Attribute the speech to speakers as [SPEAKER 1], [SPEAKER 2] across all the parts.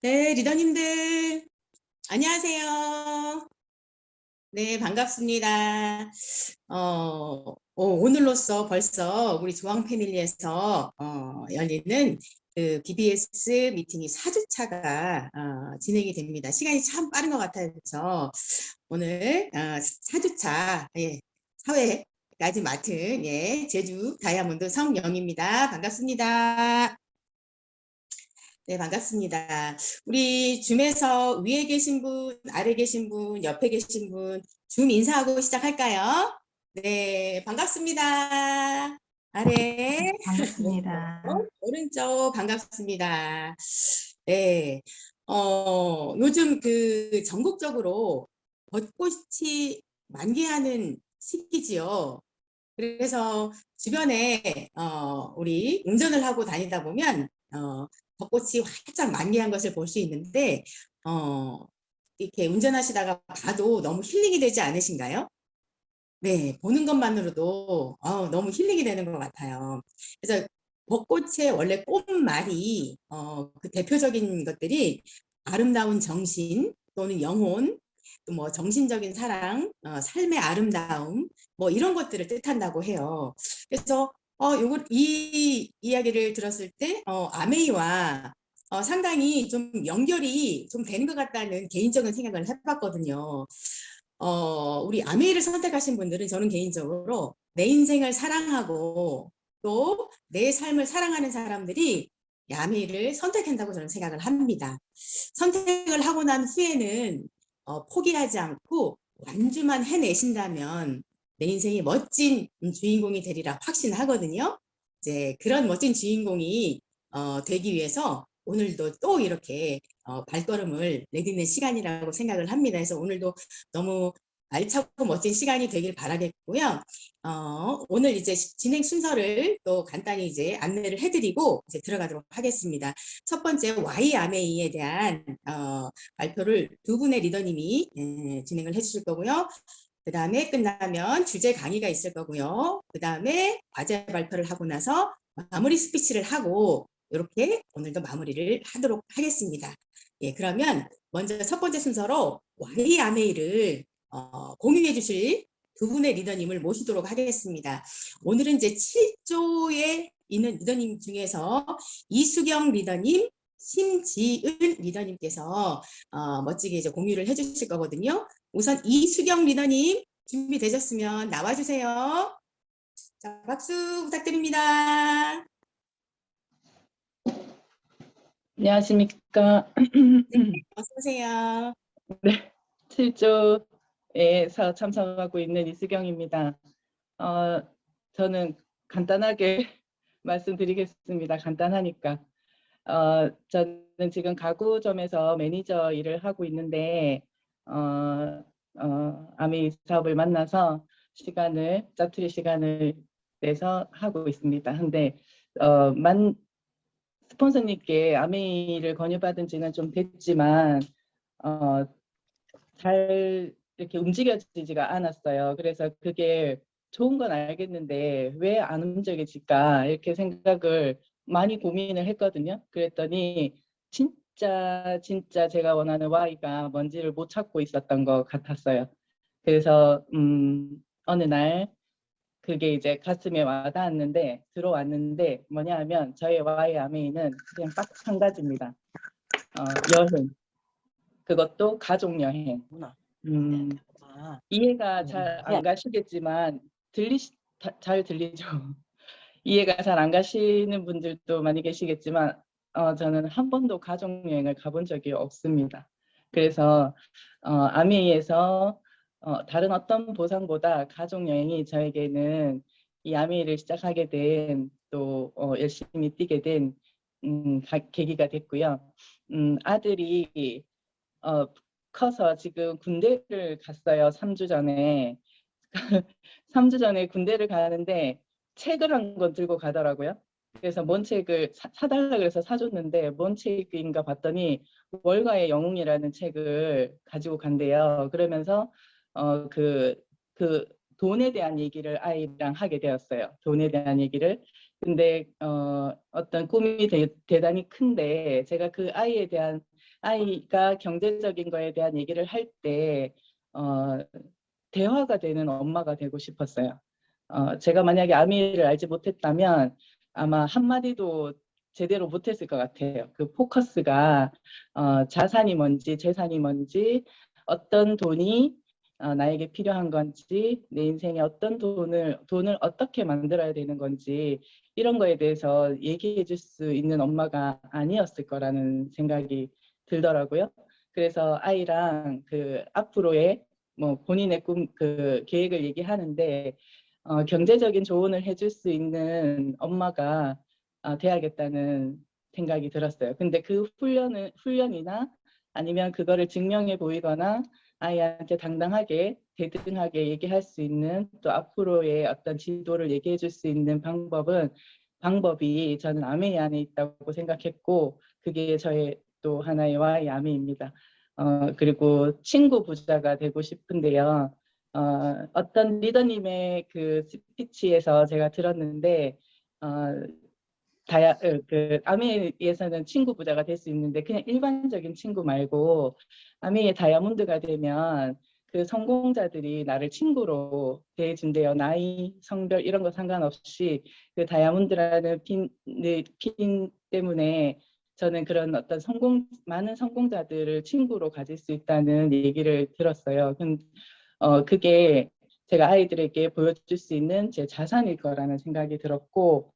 [SPEAKER 1] 네, 리더님들, 안녕하세요. 네, 반갑습니다. 오늘로써 벌써 우리 조항 패밀리에서 열리는 그 BBS 미팅이 4주차가 진행이 됩니다. 시간이 참 빠른 것 같아서 오늘 4주차 사회까지 맡은 제주 다이아몬드 성영입니다. 반갑습니다. 네, 반갑습니다. 우리 줌에서 위에 계신 분, 아래 계신 분, 옆에 계신 분, 줌 인사하고 시작할까요? 네, 반갑습니다. 아래,
[SPEAKER 2] 반갑습니다.
[SPEAKER 1] 오른쪽 반갑습니다. 네, 요즘 그 전국적으로 벚꽃이 만개하는 시기지요. 그래서 주변에 우리 운전을 하고 다니다 보면 벚꽃이 활짝 만개한 것을 볼 수 있는데 이렇게 운전하시다가 봐도 너무 힐링이 되지 않으신가요? 네, 보는 것만으로도 너무 힐링이 되는 것 같아요. 그래서 벚꽃의 원래 꽃말이 그 대표적인 것들이 아름다운 정신 또는 영혼, 또 뭐 정신적인 사랑, 삶의 아름다움, 뭐 이런 것들을 뜻한다고 해요. 그래서 이 이야기를 들었을 때 아메이와 상당히 좀 연결이 좀 되는 것 같다는 개인적인 생각을 해봤거든요. 우리 아메이를 선택하신 분들은 저는 개인적으로 내 인생을 사랑하고 또 내 삶을 사랑하는 사람들이 이 아메이를 선택한다고 저는 생각을 합니다. 선택을 하고 난 후에는 포기하지 않고 완주만 해내신다면 내 인생이 멋진 주인공이 되리라 확신하거든요. 이제 그런 멋진 주인공이 되기 위해서 오늘도 또 이렇게 발걸음을 내딛는 시간이라고 생각을 합니다. 그래서 오늘도 너무 알차고 멋진 시간이 되길 바라겠고요. 오늘 이제 진행 순서를 또 간단히 이제 안내를 해드리고 이제 들어가도록 하겠습니다. 첫 번째 YMA에 대한 발표를 두 분의 리더님이 진행을 해주실 거고요. 그 다음에 끝나면 주제 강의가 있을 거고요. 그 다음에 과제 발표를 하고 나서 마무리 스피치를 하고 이렇게 오늘도 마무리를 하도록 하겠습니다. 예, 그러면 먼저 첫 번째 순서로 YMA를 공유해 주실 두 분의 리더님을 모시도록 하겠습니다. 오늘은 이제 7조에 있는 리더님 중에서 이수경 리더님, 심지은 리더님께서 멋지게 이제 공유를 해주실 거거든요. 우선 이수경 리더님 준비되셨으면 나와주세요. 자, 박수 부탁드립니다.
[SPEAKER 2] 안녕하십니까.
[SPEAKER 1] 네, 어서 오세요.
[SPEAKER 2] 네, 7조에서 참석하고 있는 이수경입니다. 저는 간단하게 말씀드리겠습니다. 간단하니까. 저는 지금 가구점에서 매니저 일을 하고 있는데 아미 사업을 만나서 짜투리 시간을 내서 하고 있습니다. 근데 스폰서님께 아미를 권유받은 지는 좀 됐지만 잘 이렇게 움직여지지가 않았어요. 그래서 그게 좋은 건 알겠는데 왜 안 움직여질까 이렇게 생각을 많이 고민을 했거든요. 그랬더니 진짜 제가 원하는 Y가 뭔지를 못 찾고 있었던 것 같았어요. 그래서 어느 날 그게 이제 가슴에 와닿았는데 들어왔는데 뭐냐 하면 저의 Y 아메이는 그냥 딱 한 가지입니다. 여행. 그것도 가족 여행. 이해가 잘 안 가시겠지만 잘 들리죠? 이해가 잘 안 가시는 분들도 많이 계시겠지만 저는 한 번도 가족 여행을 가본 적이 없습니다. 그래서 아메이에서 다른 어떤 보상보다 가족 여행이 저에게는 이 아메이를 시작하게 된 또 열심히 뛰게 된 계기가 됐고요. 아들이 커서 지금 군대를 갔어요. 3주 전에. 3주 전에 군대를 가는데 책을 한 권 들고 가더라고요. 그래서 뭔 책을 사달라 그래서 사줬는데 뭔 책인가 봤더니 월가의 영웅이라는 책을 가지고 간대요. 그러면서 그 돈에 대한 얘기를 아이랑 하게 되었어요. 돈에 대한 얘기를. 근데 어떤 꿈이 대단히 큰데 제가 그 아이가 경제적인 거에 대한 얘기를 할 때 대화가 되는 엄마가 되고 싶었어요. 제가 만약에 아미를 알지 못했다면 아마 한마디도 제대로 못했을 것 같아요. 그 포커스가 자산이 뭔지 재산이 뭔지 어떤 돈이 나에게 필요한 건지 내 인생에 어떤 돈을 어떻게 만들어야 되는 건지 이런 거에 대해서 얘기해 줄 수 있는 엄마가 아니었을 거라는 생각이 들더라고요. 그래서 아이랑 그 앞으로의 뭐 본인의 그 계획을 얘기하는데 경제적인 조언을 해줄 수 있는 엄마가 돼야겠다는 생각이 들었어요. 근데 그 훈련이나 아니면 그거를 증명해 보이거나 아이한테 당당하게 대등하게 얘기할 수 있는 또 앞으로의 어떤 지도를 얘기해 줄 수 있는 방법이 저는 아메이 안에 있다고 생각했고 그게 저의 또 하나의 와의 아메이입니다. 그리고 친구 부자가 되고 싶은데요. 어떤 리더님의 그 스피치에서 제가 들었는데 그 아메이에서는 친구 부자가 될 수 있는데 그냥 일반적인 친구 말고 아메이의 다이아몬드가 되면 그 성공자들이 나를 친구로 대해준대요. 나이, 성별 이런 거 상관없이 그 다이아몬드라는 핀 때문에 저는 그런 어떤 많은 성공자들을 친구로 가질 수 있다는 얘기를 들었어요. 그게 제가 아이들에게 보여줄 수 있는 제 자산일 거라는 생각이 들었고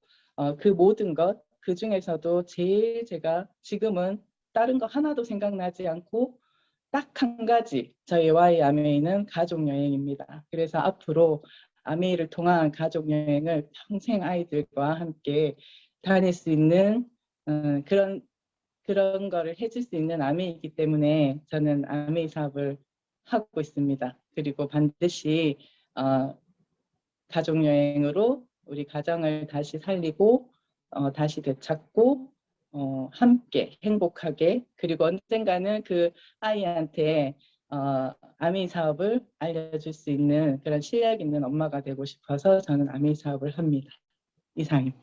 [SPEAKER 2] 그 모든 것, 그 중에서도 제일 제가 지금은 다른 거 하나도 생각나지 않고 딱 한 가지 저희 와이 아메이는 가족 여행입니다. 그래서 앞으로 아메이를 통한 가족 여행을 평생 아이들과 함께 다닐 수 있는 그런 거를 해줄 수 있는 아메이기 때문에 저는 아메이 사업을 하고 있습니다. 그리고 반드시 가족 여행으로 우리 가정을 다시 살리고 다시 되찾고 함께 행복하게 그리고 언젠가는 그 아이한테 아미 사업을 알려줄 수 있는 그런 실력 있는 엄마가 되고 싶어서 저는 아미 사업을 합니다. 이상입니다.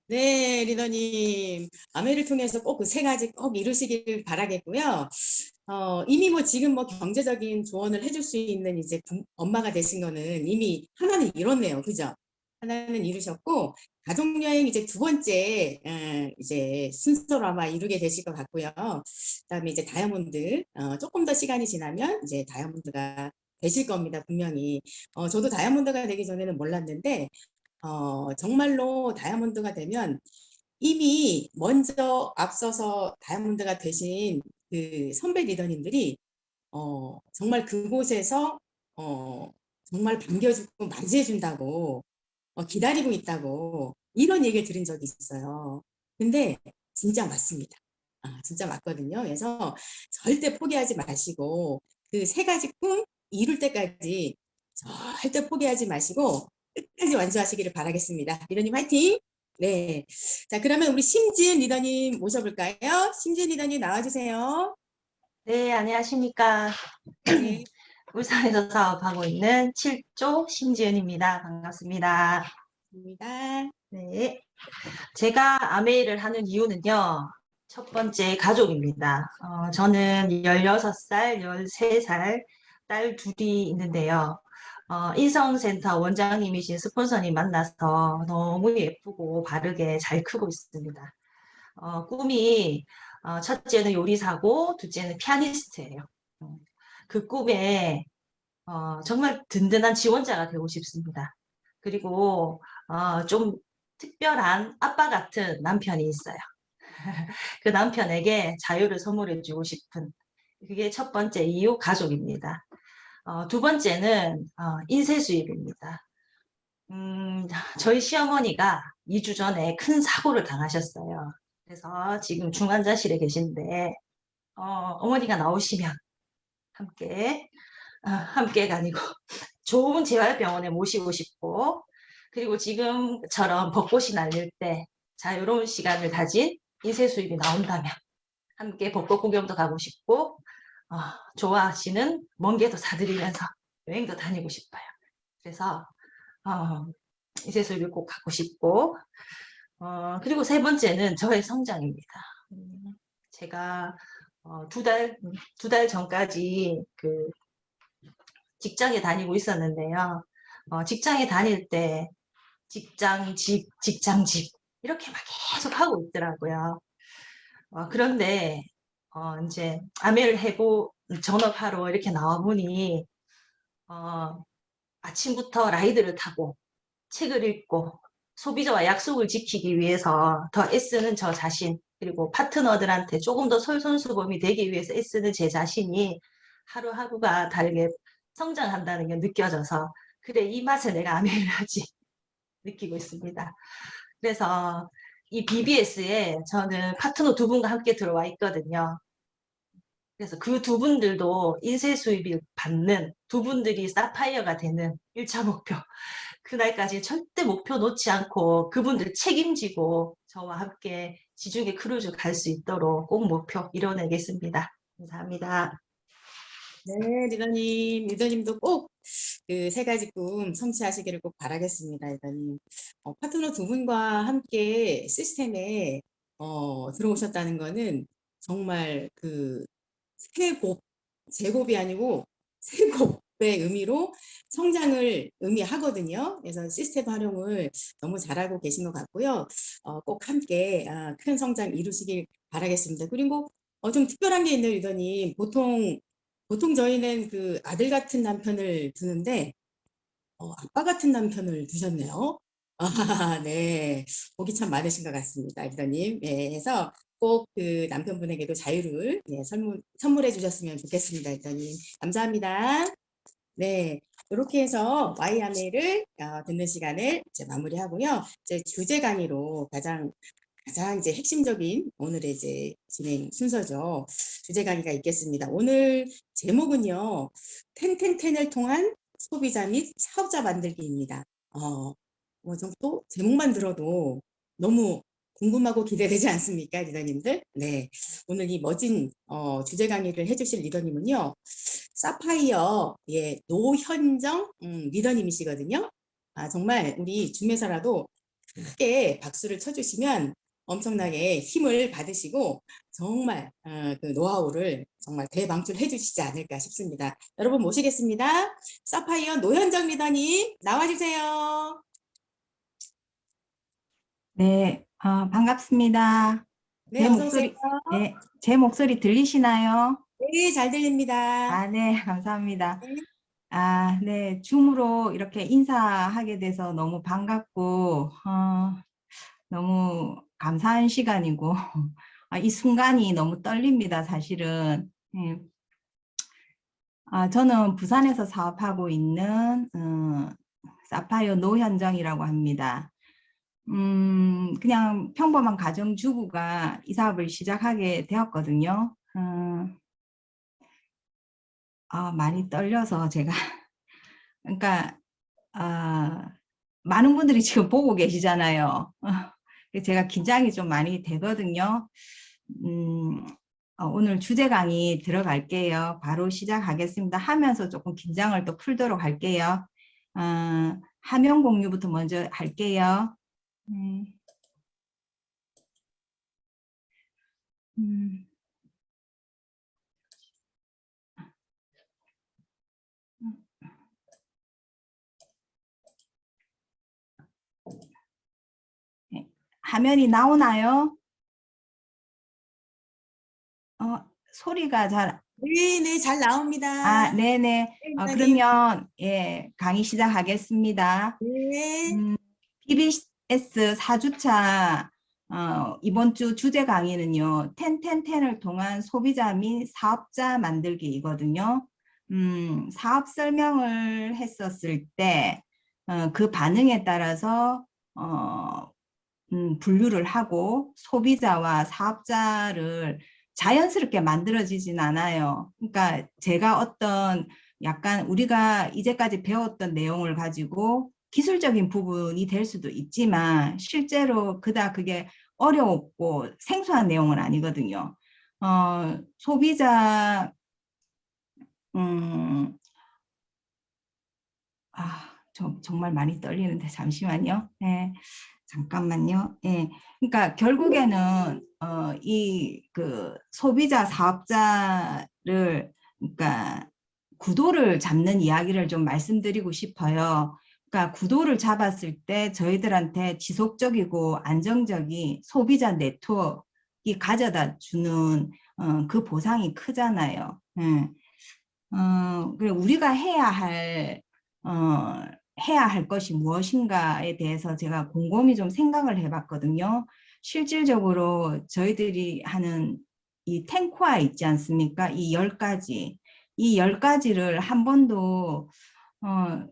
[SPEAKER 1] 네, 리더님. 아메를 통해서 꼭 그 세 가지 꼭 이루시길 바라겠고요. 이미 뭐 지금 뭐 경제적인 조언을 해줄 수 있는 이제 엄마가 되신 거는 이미 하나는 이뤘네요. 그죠? 하나는 이루셨고, 가족여행 이제 두 번째, 이제 순서로 아마 이루게 되실 것 같고요. 그다음에 이제 다이아몬드, 조금 더 시간이 지나면 이제 다이아몬드가 되실 겁니다. 분명히. 저도 다이아몬드가 되기 전에는 몰랐는데, 정말로 다이아몬드가 되면 이미 먼저 앞서서 다이아몬드가 되신 그 선배 리더님들이 정말 그곳에서 정말 반겨주고 맞이해준다고 기다리고 있다고 이런 얘기를 들은 적이 있어요. 근데 진짜 맞습니다. 진짜 맞거든요. 그래서 절대 포기하지 마시고 그 세 가지 꿈 이룰 때까지 절대 포기하지 마시고 끝까지 완수하시기를 바라겠습니다. 리더님 화이팅! 네. 자, 그러면 우리 심지은 리더님 모셔볼까요? 심지은 리더님 나와주세요.
[SPEAKER 3] 네, 안녕하십니까.
[SPEAKER 1] 네.
[SPEAKER 3] 울산에서 사업하고 있는 7조 심지은입니다. 반갑습니다.
[SPEAKER 1] 입니다.
[SPEAKER 3] 네. 제가 아메이를 하는 이유는요. 첫 번째, 가족입니다. 저는 16살, 13살 딸 둘이 있는데요. 인성센터 원장님이신 스폰서님 만나서 너무 예쁘고 바르게 잘 크고 있습니다. 꿈이 첫째는 요리사고 둘째는 피아니스트예요. 그 꿈에 정말 든든한 지원자가 되고 싶습니다. 그리고 좀 특별한 아빠 같은 남편이 있어요. 그 남편에게 자유를 선물해주고 싶은 그게 첫 번째 이유 가족입니다. 두 번째는 인쇄 수입입니다. 저희 시어머니가 2주 전에 큰 사고를 당하셨어요. 그래서 지금 중환자실에 계신데 어머니가 나오시면 함께가 아니고 좋은 재활병원에 모시고 싶고 그리고 지금처럼 벚꽃이 날릴 때 자유로운 시간을 가진 인쇄 수입이 나온다면 함께 벚꽃 구경도 가고 싶고 좋아하시는 멍게도 사드리면서 여행도 다니고 싶어요. 그래서 인쇄 수입을 꼭 갖고 싶고, 그리고 세 번째는 저의 성장입니다. 제가 두 달 전까지 그 직장에 다니고 있었는데요. 직장에 다닐 때 직장, 집, 직장, 집 이렇게 막 계속 하고 있더라고요. 그런데 이제 아메를 해고 전업하러 이렇게 나와보니 아침부터 라이드를 타고 책을 읽고 소비자와 약속을 지키기 위해서 더 애쓰는 저 자신, 그리고 파트너들한테 조금 더 솔선수범이 되기 위해서 애쓰는 제 자신이 하루하루가 다르게 성장한다는 게 느껴져서, 그래, 이 맛에 내가 아메를 하지 느끼고 있습니다. 그래서 이 BBS에 저는 파트너 두 분과 함께 들어와 있거든요. 그래서 그 두 분들도 인쇄 수입을 받는, 두 분들이 사파이어가 되는 1차 목표, 그날까지 절대 목표 놓지 않고 그분들 책임지고 저와 함께 지중해 크루즈 갈 수 있도록 꼭 목표 이뤄내겠습니다. 감사합니다.
[SPEAKER 1] 네, 리더님도 꼭 그 세 가지 꿈 성취하시기를 꼭 바라겠습니다, 리더님. 파트너 두 분과 함께 시스템에 들어오셨다는 거는 정말 그 세곱, 제곱이 아니고 세곱의 의미로 성장을 의미하거든요. 그래서 시스템 활용을 너무 잘하고 계신 것 같고요. 꼭 함께 큰 성장 이루시길 바라겠습니다. 그리고 좀 특별한 게 있네요, 리더님. 보통 저희는 그 아들 같은 남편을 두는데 아빠 같은 남편을 두셨네요. 아, 네. 복이 참 많으신 것 같습니다, 리더님. 네, 그래서 꼭 그 남편분에게도 자유를 선물해 주셨으면 좋겠습니다, 리더님. 감사합니다. 네, 이렇게 해서 와이아메를 듣는 시간을 이제 마무리하고요. 이제 주제 강의로 가장 이제 핵심적인 오늘의 이제 진행 순서죠. 주제 강의가 있겠습니다. 오늘 제목은요, 텐텐텐을 통한 소비자 및 사업자 만들기입니다. 또 제목만 들어도 너무 궁금하고 기대되지 않습니까, 리더님들? 네, 오늘 이 멋진 주제 강의를 해주실 리더님은요, 사파이어 노현정 리더님이시거든요. 정말 우리 줌에서라도 크게 박수를 쳐주시면 엄청나게 힘을 받으시고 정말 그 노하우를 정말 대방출해 주시지 않을까 싶습니다. 여러분 모시겠습니다. 사파이어 노현정 리더님 나와주세요.
[SPEAKER 4] 네,
[SPEAKER 1] 네,
[SPEAKER 4] 반갑습니다. 제
[SPEAKER 1] 어서 오세요.
[SPEAKER 4] 목소리, 네, 제 목소리 들리시나요?
[SPEAKER 1] 네, 잘 들립니다.
[SPEAKER 4] 네, 감사합니다.
[SPEAKER 1] 네.
[SPEAKER 4] 네, 줌으로 이렇게 인사하게 돼서 너무 반갑고, 너무 감사한 시간이고, 이 순간이 너무 떨립니다, 사실은. 네. 저는 부산에서 사업하고 있는 사파이어 노현정이라고 합니다. 그냥 평범한 가정주부가 이 사업을 시작하게 되었거든요. 많이 떨려서 제가 그러니까 많은 분들이 지금 보고 계시잖아요. 제가 긴장이 좀 많이 되거든요. 오늘 주제 강의 들어갈게요. 바로 시작하겠습니다. 하면서 조금 긴장을 또 풀도록 할게요. 화면 공유부터 먼저 할게요. 화면이 나오나요? 소리가 잘.
[SPEAKER 1] 네, 잘 나옵니다.
[SPEAKER 4] 네네.
[SPEAKER 1] 네,
[SPEAKER 4] 그러면 강의 시작하겠습니다.
[SPEAKER 1] 네.
[SPEAKER 4] BBS 4주차 이번 주 주제 강의는요, 텐텐텐을 통한 소비자 및 사업자 만들기이거든요. 사업 설명을 했었을 때 그 반응에 따라서 분류를 하고 소비자와 사업자를 자연스럽게 만들어지진 않아요. 그러니까 제가 어떤 약간 우리가 이제까지 배웠던 내용을 가지고 기술적인 부분이 될 수도 있지만 실제로 그닥 그게 어렵고 생소한 내용은 아니거든요. 소비자 정말 많이 떨리는데 잠시만요. 예, 잠깐만요. 예, 그러니까 결국에는 이 그 소비자 사업자를 그러니까 구도를 잡는 이야기를 좀 말씀드리고 싶어요. 그러니까 구도를 잡았을 때 저희들한테 지속적이고 안정적인 소비자 네트워크가 가져다 주는 그 보상이 크잖아요. 예. 그리고 우리가 해야 할 것이 무엇인가에 대해서 제가 곰곰이 좀 생각을 해봤거든요. 실질적으로 저희들이 하는 이 탱코아 있지 않습니까? 이 10가지. 이 10가지를 한 번도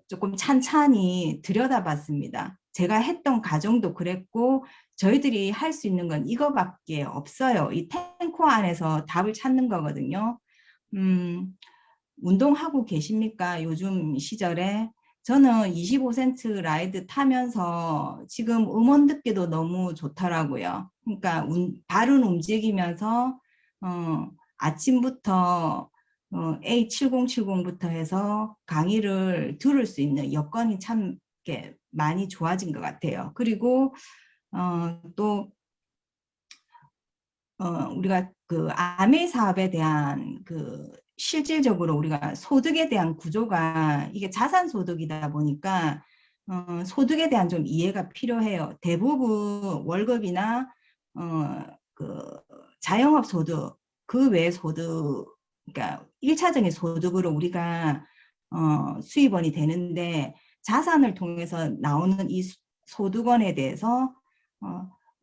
[SPEAKER 4] 조금 찬찬히 들여다봤습니다. 제가 했던 과정도 그랬고 저희들이 할 수 있는 건 이거밖에 없어요. 이 탱코아 안에서 답을 찾는 거거든요. 운동하고 계십니까? 요즘 시절에? 저는 25센트 라이드 타면서 지금 음원 듣기도 너무 좋더라고요. 그러니까 발은 움직이면서 아침부터 A7070부터 해서 강의를 들을 수 있는 여건이 참 이렇게 많이 좋아진 것 같아요. 그리고 또 우리가 그 아메 사업에 대한 그 실질적으로 우리가 소득에 대한 구조가 이게 자산 소득이다 보니까 소득에 대한 좀 이해가 필요해요. 대부분 월급이나 그 자영업 소득 그 외 소득 그러니까 1차적인 소득으로 우리가 수입원이 되는데 자산을 통해서 나오는 이 소득원에 대해서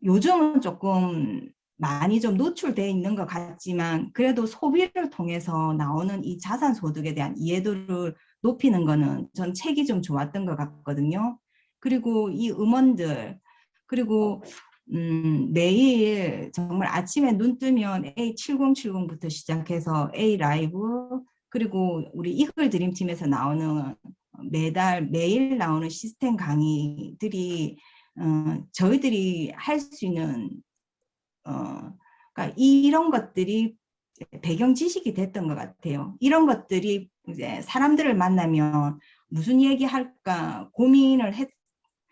[SPEAKER 4] 요즘은 조금 많이 좀 노출되어 있는 것 같지만 그래도 소비를 통해서 나오는 이 자산 소득에 대한 이해도를 높이는 거는 전 책이 좀 좋았던 것 같거든요. 그리고 이 음원들 그리고 매일 정말 아침에 눈 뜨면 A7070부터 시작해서 A 라이브 그리고 우리 이글 드림팀에서 나오는 매일 나오는 시스템 강의들이 저희들이 할 수 있는 그러니까 이런 것들이 배경 지식이 됐던 것 같아요. 이런 것들이 이제 사람들을 만나면 무슨 얘기할까 고민을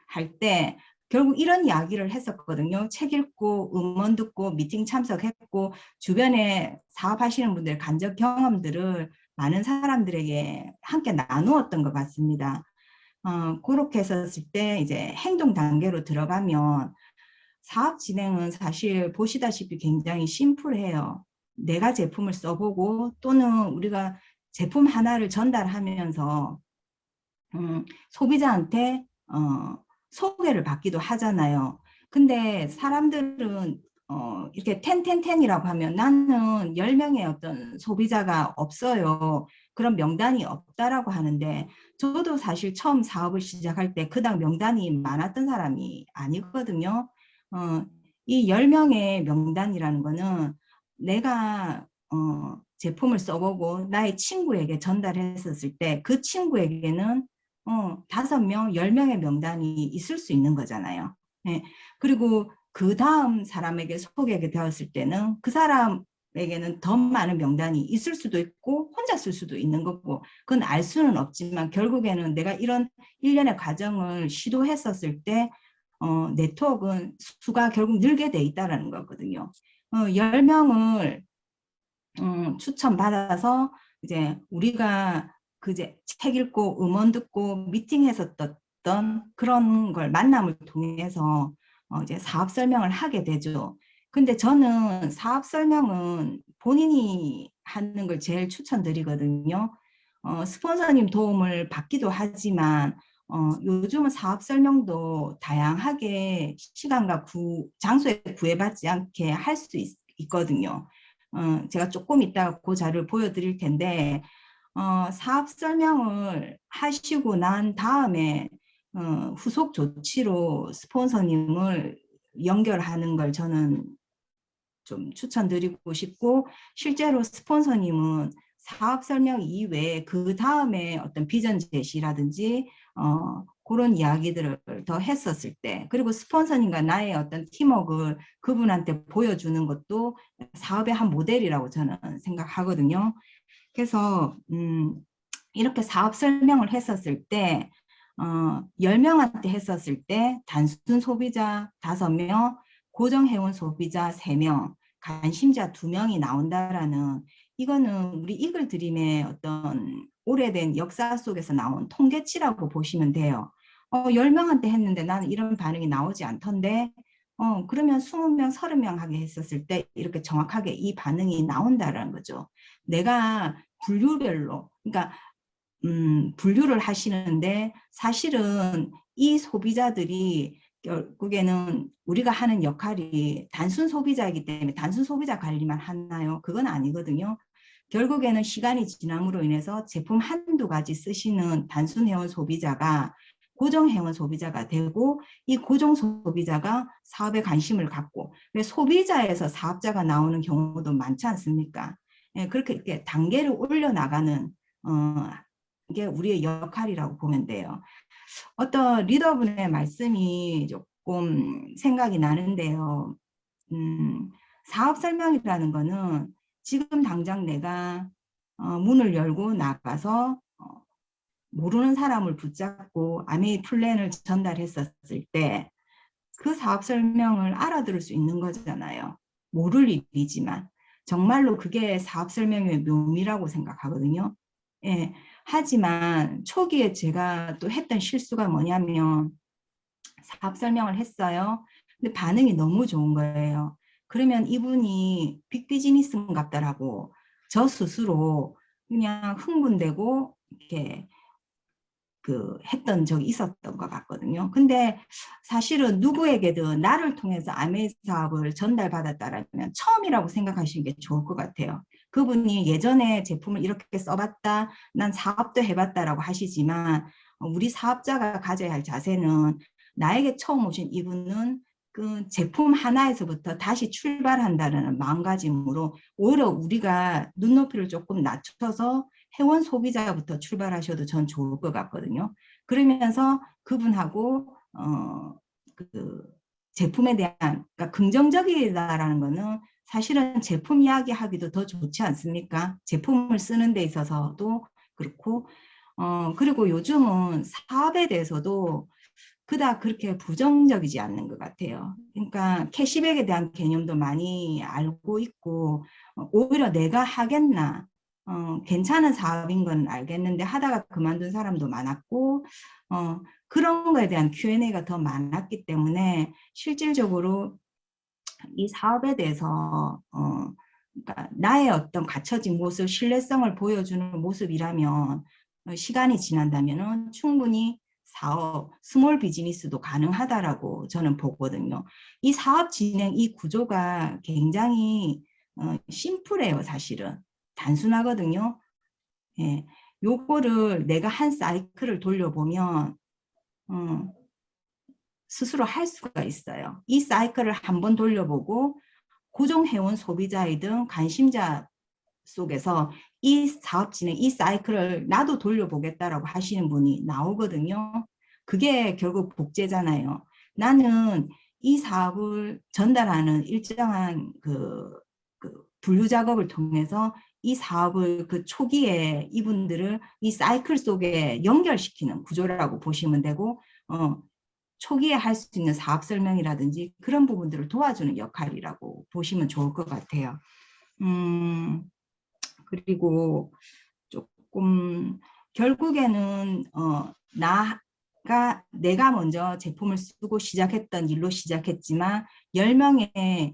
[SPEAKER 4] 할 때 결국 이런 이야기를 했었거든요. 책 읽고 음원 듣고 미팅 참석했고 주변에 사업하시는 분들 간접 경험들을 많은 사람들에게 함께 나누었던 것 같습니다. 그렇게 했었을 때 이제 행동 단계로 들어가면 사업 진행은 사실 보시다시피 굉장히 심플해요. 내가 제품을 써보고 또는 우리가 제품 하나를 전달하면서 소비자한테 소개를 받기도 하잖아요. 근데 사람들은 이렇게 10이라고 하면 나는 10명의 어떤 소비자가 없어요. 그런 명단이 없다라고 하는데 저도 사실 처음 사업을 시작할 때 그닥 명단이 많았던 사람이 아니거든요. 이 10명의 명단이라는 거는 내가 제품을 써보고 나의 친구에게 전달했었을 때 그 친구에게는 5명, 10명의 명단이 있을 수 있는 거잖아요. 네. 그리고 그 다음 사람에게 소개가 되었을 때는 그 사람에게는 더 많은 명단이 있을 수도 있고 혼자 쓸 수도 있는 거고 그건 알 수는 없지만 결국에는 내가 이런 일련의 과정을 시도했었을 때 네트워크는 수가 결국 늘게 돼 있다는 거거든요. 10명을 추천받아서 이제 우리가 그제 책 읽고 음원 듣고 미팅했었던 그런 걸 만남을 통해서 이제 사업 설명을 하게 되죠. 근데 저는 사업 설명은 본인이 하는 걸 제일 추천드리거든요. 스폰서님 도움을 받기도 하지만 요즘은 사업 설명도 다양하게 시간과 장소에 구애받지 않게 할 수 있거든요. 제가 조금 이따가 그 자료를 보여드릴 텐데 사업 설명을 하시고 난 다음에 후속 조치로 스폰서님을 연결하는 걸 저는 좀 추천드리고 싶고 실제로 스폰서님은 사업 설명 이외에 그 다음에 어떤 비전 제시라든지 그런 이야기들을 더 했었을 때 그리고 스폰서님과 나의 어떤 팀워크를 그분한테 보여주는 것도 사업의 한 모델이라고 저는 생각하거든요. 그래서 이렇게 사업 설명을 했었을 때 10명한테 했었을 때 단순 소비자 5명, 고정회원 소비자 3명, 관심자 2명이 나온다라는 이거는 우리 이글 드림의 어떤 오래된 역사 속에서 나온 통계치라고 보시면 돼요. 10명한테 했는데 나는 이런 반응이 나오지 않던데 그러면 20명, 30명 하게 했었을 때 이렇게 정확하게 이 반응이 나온다라는 거죠. 내가 분류별로, 그러니까 분류를 하시는데 사실은 이 소비자들이 결국에는 우리가 하는 역할이 단순 소비자이기 때문에 단순 소비자 관리만 하나요? 그건 아니거든요. 결국에는 시간이 지남으로 인해서 제품 한두 가지 쓰시는 단순 회원 소비자가 고정 회원 소비자가 되고 이 고정 소비자가 사업에 관심을 갖고 소비자에서 사업자가 나오는 경우도 많지 않습니까? 예, 그렇게 이렇게 단계를 올려나가는 이게 우리의 역할이라고 보면 돼요. 어떤 리더분의 말씀이 조금 생각이 나는데요. 사업 설명이라는 거는 지금 당장 내가 문을 열고 나가서 모르는 사람을 붙잡고 아메이 플랜을 전달했었을 때 그 사업 설명을 알아들을 수 있는 거잖아요. 모를 일이지만 정말로 그게 사업 설명의 묘미라고 생각하거든요. 예. 하지만 초기에 제가 또 했던 실수가 뭐냐면 사업 설명을 했어요. 근데 반응이 너무 좋은 거예요. 그러면 이분이 빅비즈니스인갑다라고 저 스스로 그냥 흥분되고 이렇게 했던 적이 있었던 것 같거든요. 근데 사실은 누구에게든 나를 통해서 아메이 사업을 전달받았다라면 처음이라고 생각하시는 게 좋을 것 같아요. 그분이 예전에 제품을 이렇게 써봤다, 난 사업도 해봤다라고 하시지만 우리 사업자가 가져야 할 자세는 나에게 처음 오신 이분은 그 제품 하나에서부터 다시 출발한다는 마음가짐으로 오히려 우리가 눈높이를 조금 낮춰서 회원 소비자부터 출발하셔도 전 좋을 것 같거든요. 그러면서 그분하고 그 제품에 대한 그러니까 긍정적이다라는 거는 사실은 제품 이야기하기도 더 좋지 않습니까? 제품을 쓰는 데 있어서도 그렇고 그리고 요즘은 사업에 대해서도 그닥 그렇게 부정적이지 않는 것 같아요. 그러니까 캐시백에 대한 개념도 많이 알고 있고 오히려 내가 하겠나 괜찮은 사업인 건 알겠는데 하다가 그만둔 사람도 많았고 그런 거에 대한 Q&A가 더 많았기 때문에 실질적으로 이 사업에 대해서 그러니까 나의 어떤 갖춰진 모습, 신뢰성을 보여주는 모습이라면 시간이 지난다면 충분히 사업, 스몰 비즈니스도 가능하다라고 저는 보거든요. 이 사업 진행, 이 구조가 굉장히 심플해요, 사실은. 단순하거든요. 예, 요거를 내가 한 사이클을 돌려보면 스스로 할 수가 있어요. 이 사이클을 한번 돌려보고 고정 회원 소비자이든 관심자 속에서 이 사업 진행, 이 사이클을 나도 돌려보겠다라고 하시는 분이 나오거든요. 그게 결국 복제잖아요. 나는 이 사업을 전달하는 일정한 그 분류 작업을 통해서 이 사업을 그 초기에 이분들을 이 사이클 속에 연결시키는 구조라고 보시면 되고 초기에 할 수 있는 사업 설명이라든지 그런 부분들을 도와주는 역할이라고 보시면 좋을 것 같아요. 그리고 조금 결국에는 내가 먼저 제품을 쓰고 시작했던 일로 시작했지만 10명의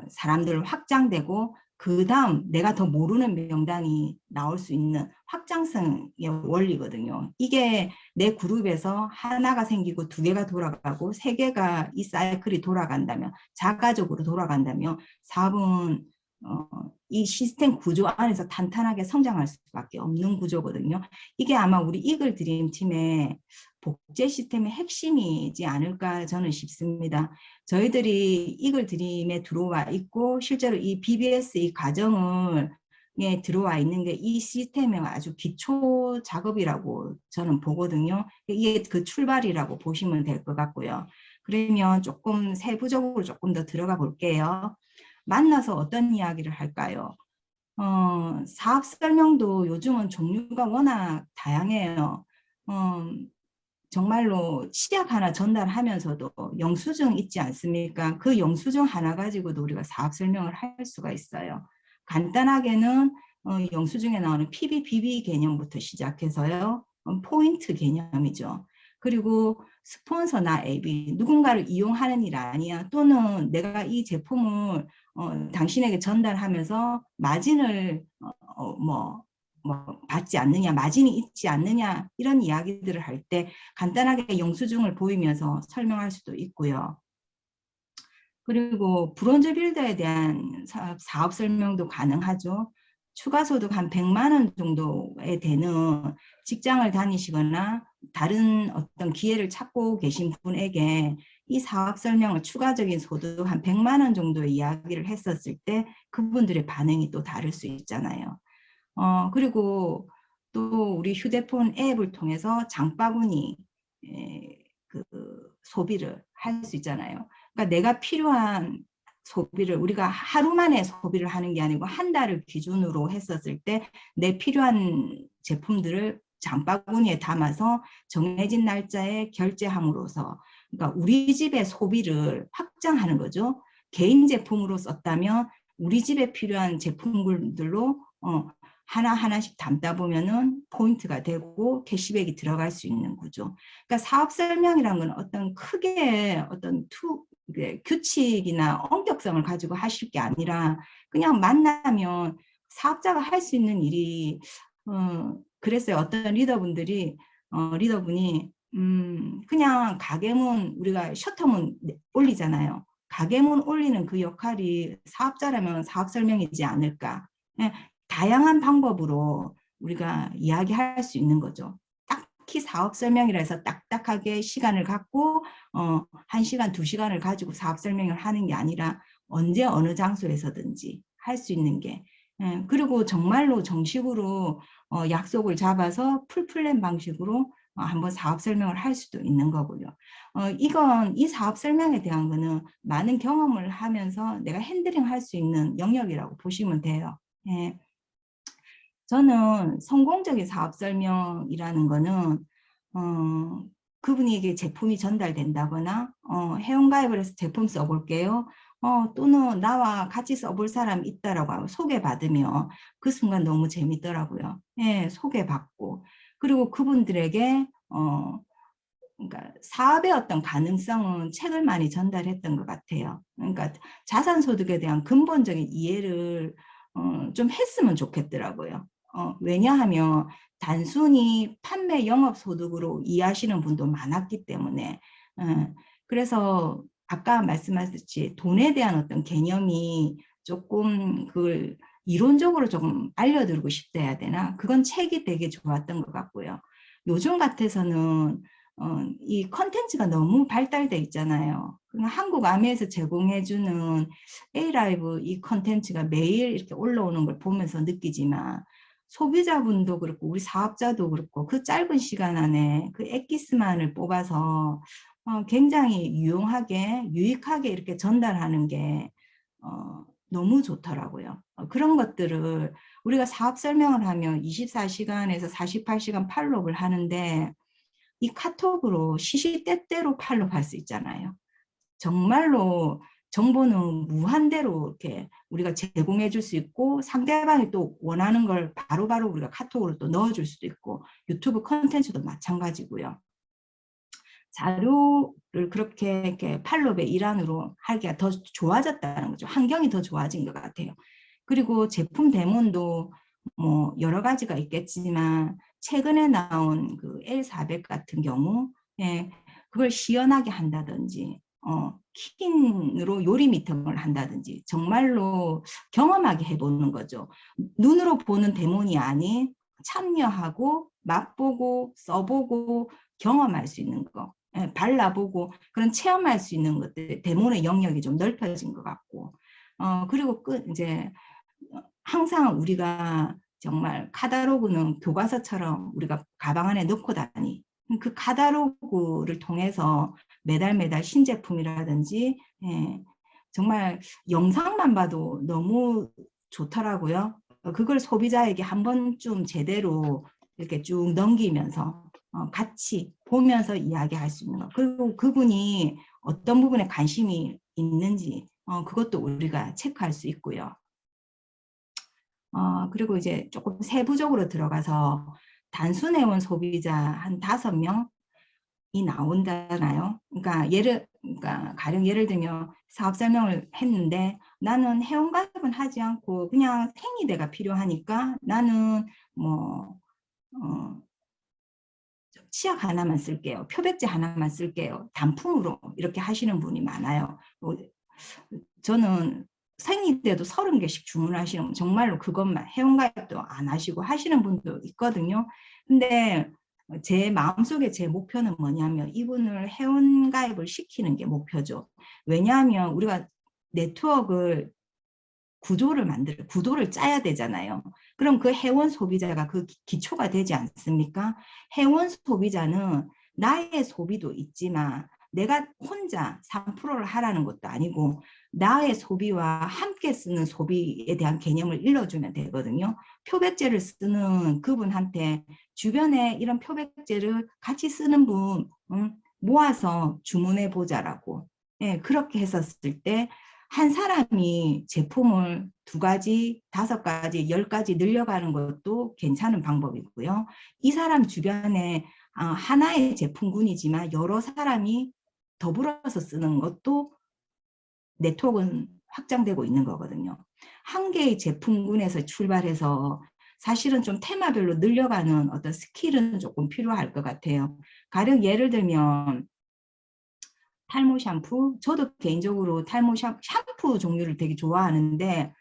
[SPEAKER 4] 사람들 확장되고 그 다음 내가 더 모르는 명단이 나올 수 있는 확장성의 원리거든요. 이게 내 그룹에서 하나가 생기고 2개가 돌아가고 3개가 이 사이클이 돌아간다면 자가적으로 돌아간다면 사업은 이 시스템 구조 안에서 탄탄하게 성장할 수밖에 없는 구조거든요. 이게 아마 우리 이글 드림 팀의 복제 시스템의 핵심이지 않을까 저는 싶습니다. 저희들이 이글 드림에 들어와 있고 실제로 이 BBS 이 과정을 들어와 있는 게 이 시스템의 아주 기초 작업이라고 저는 보거든요. 이게 그 출발이라고 보시면 될 것 같고요. 그러면 조금 세부적으로 조금 더 들어가 볼게요. 만나서 어떤 이야기를 할까요? 사업 설명도 요즘은 종류가 워낙 다양해요. 정말로 시약 하나 전달하면서도 영수증 있지 않습니까? 그 영수증 하나 가지고도 우리가 사업 설명을 할 수가 있어요. 간단하게는 영수증에 나오는 PBBB 개념부터 시작해서요. 포인트 개념이죠. 그리고 스폰서나 앱이 누군가를 이용하는 일 아니야. 또는 내가 이 제품을 당신에게 전달하면서 마진을 받지 않느냐, 마진이 있지 않느냐 이런 이야기들을 할 때 간단하게 영수증을 보이면서 설명할 수도 있고요. 그리고 브론즈 빌더에 대한 사업 설명도 가능하죠. 추가 소득 한 100만 원 정도에 되는 직장을 다니시거나 다른 어떤 기회를 찾고 계신 분에게 이 사업 설명을 추가적인 소득 한 100만 원 정도의 이야기를 했었을 때 그분들의 반응이 또 다를 수 있잖아요. 그리고 또 우리 휴대폰 앱을 통해서 장바구니 그 소비를 할 수 있잖아요. 그러니까 내가 필요한 소비를 우리가 하루 만에 소비를 하는 게 아니고 한 달을 기준으로 했었을 때 내 필요한 제품들을 장바구니에 담아서 정해진 날짜에 결제함으로써 그러니까 우리 집의 소비를 확장하는 거죠. 개인 제품으로 썼다면 우리 집에 필요한 제품들로 하나하나씩 담다 보면은 포인트가 되고 캐시백이 들어갈 수 있는 구조. 그러니까 사업 설명이란 건 어떤 크게 어떤 규칙이나 엄격성을 가지고 하실 게 아니라 그냥 만나면 사업자가 할 수 있는 일이 그랬어요. 어떤 리더분이 그냥 가게문 우리가 셔터문 올리잖아요. 가게문 올리는 그 역할이 사업자라면 사업 설명이지 않을까. 다양한 방법으로 우리가 이야기할 수 있는 거죠. 딱히 사업 설명이라 해서 딱딱하게 시간을 갖고 1시간, 2시간을 가지고 사업 설명을 하는 게 아니라 언제 어느 장소에서든지 할 수 있는 게 그리고 정말로 정식으로 약속을 잡아서 풀플랜 방식으로 한번 사업 설명을 할 수도 있는 거고요. 이 사업 설명에 대한 거는 많은 경험을 하면서 내가 핸들링 할 수 있는 영역이라고 보시면 돼요. 예. 저는 성공적인 사업 설명이라는 거는 그분에게 제품이 전달된다거나 회원가입을 해서 제품 써볼게요. 또는 나와 같이 써볼 사람 있다라고 하고 소개받으면 그 순간 너무 재밌더라고요. 예, 소개받고 그리고 그분들에게 그러니까 사업의 어떤 가능성은 책을 많이 전달했던 것 같아요. 그러니까 자산소득에 대한 근본적인 이해를 좀 했으면 좋겠더라고요. 왜냐하면 단순히 판매 영업소득으로 이해하시는 분도 많았기 때문에 그래서 아까 말씀하셨듯이 돈에 대한 어떤 개념이 조금 그걸 이론적으로 조금 알려드리고 싶다 해야 되나? 그건 책이 되게 좋았던 것 같고요. 요즘 같아서는 이 컨텐츠가 너무 발달돼 있잖아요. 한국 아미에서 제공해주는 A라이브 이 컨텐츠가 매일 이렇게 올라오는 걸 보면서 느끼지만 소비자분도 그렇고 우리 사업자도 그렇고 그 짧은 시간 안에 그 엑기스만을 뽑아서 굉장히 유용하게 유익하게 이렇게 전달하는 게 너무 좋더라고요. 그런 것들을 우리가 사업 설명을 하면 24시간에서 48시간 팔로우를 하는데 이 카톡으로 시시때때로 팔로우할 수 있잖아요. 정말로 정보는 무한대로 이렇게 우리가 제공해 줄 수 있고 상대방이 또 원하는 걸 바로바로 우리가 카톡으로 또 넣어줄 수도 있고 유튜브 컨텐츠도 마찬가지고요. 자료를 그렇게 이렇게 팔로우의 일환으로 하기가 더 좋아졌다는 거죠. 환경이 더 좋아진 것 같아요. 그리고 제품 데모도 뭐 여러 가지가 있겠지만 최근에 나온 그 L400 같은 경우 그걸 시연하게 한다든지 키친으로 요리 미팅을 한다든지 정말로 경험하게 해보는 거죠. 눈으로 보는 데모니 아닌 참여하고 맛보고 써보고 경험할 수 있는 거 발라보고 그런 체험할 수 있는 것들 데모의 영역이 좀 넓혀진 것 같고 그리고 이제 항상 우리가 정말 카탈로그는 교과서처럼 우리가 가방 안에 넣고 다니 그 카탈로그를 통해서 매달 신제품이라든지 정말 영상만 봐도 너무 좋더라고요. 그걸 소비자에게 한 번쯤 제대로 이렇게 쭉 넘기면서 같이 보면서 이야기할 수 있는 것. 그리고 그분이 어떤 부분에 관심이 있는지 그것도 우리가 체크할 수 있고요. 그리고 이제 조금 세부적으로 들어가서 단순해온 소비자 한 5명이 나온다나요? 그러니까 가령 예를 들면 사업 설명을 했는데 나는 회원가입은 하지 않고 그냥 생이대가 필요하니까 나는 뭐 치약 하나만 쓸게요. 표백제 하나만 쓸게요. 단품으로 이렇게 하시는 분이 많아요. 저는 생일 때도 30개씩 주문하시는 정말로 그것만 회원가입도 안 하시고 하시는 분도 있거든요. 근데 제 마음속에 제 목표는 뭐냐면 이분을 회원가입을 시키는 게 목표죠. 왜냐하면 우리가 네트워크를 구도를 짜야 되잖아요. 그럼 그 회원 소비자가 그 기초가 되지 않습니까? 회원 소비자는 나의 소비도 있지만 내가 혼자 3%를 하라는 것도 아니고 나의 소비와 함께 쓰는 소비에 대한 개념을 일러주면 되거든요. 표백제를 쓰는 그분한테 주변에 이런 표백제를 같이 쓰는 분 모아서 주문해 보자라고. 예, 그렇게 했었을 때 한 사람이 제품을 2가지, 5가지, 10가지 늘려가는 것도 괜찮은 방법이고요. 이 사람 주변에 하나의 제품군이지만 여러 사람이 더불어서 쓰는 것도 네트워크는 확장되고 있는 거거든요. 한 개의 제품군에서 출발해서 사실은 좀 테마별로 늘려가는 어떤 스킬은 조금 필요할 것 같아요. 가령 예를 들면 탈모 샴푸, 저도 개인적으로 탈모 샴푸 종류를 되게 좋아하는데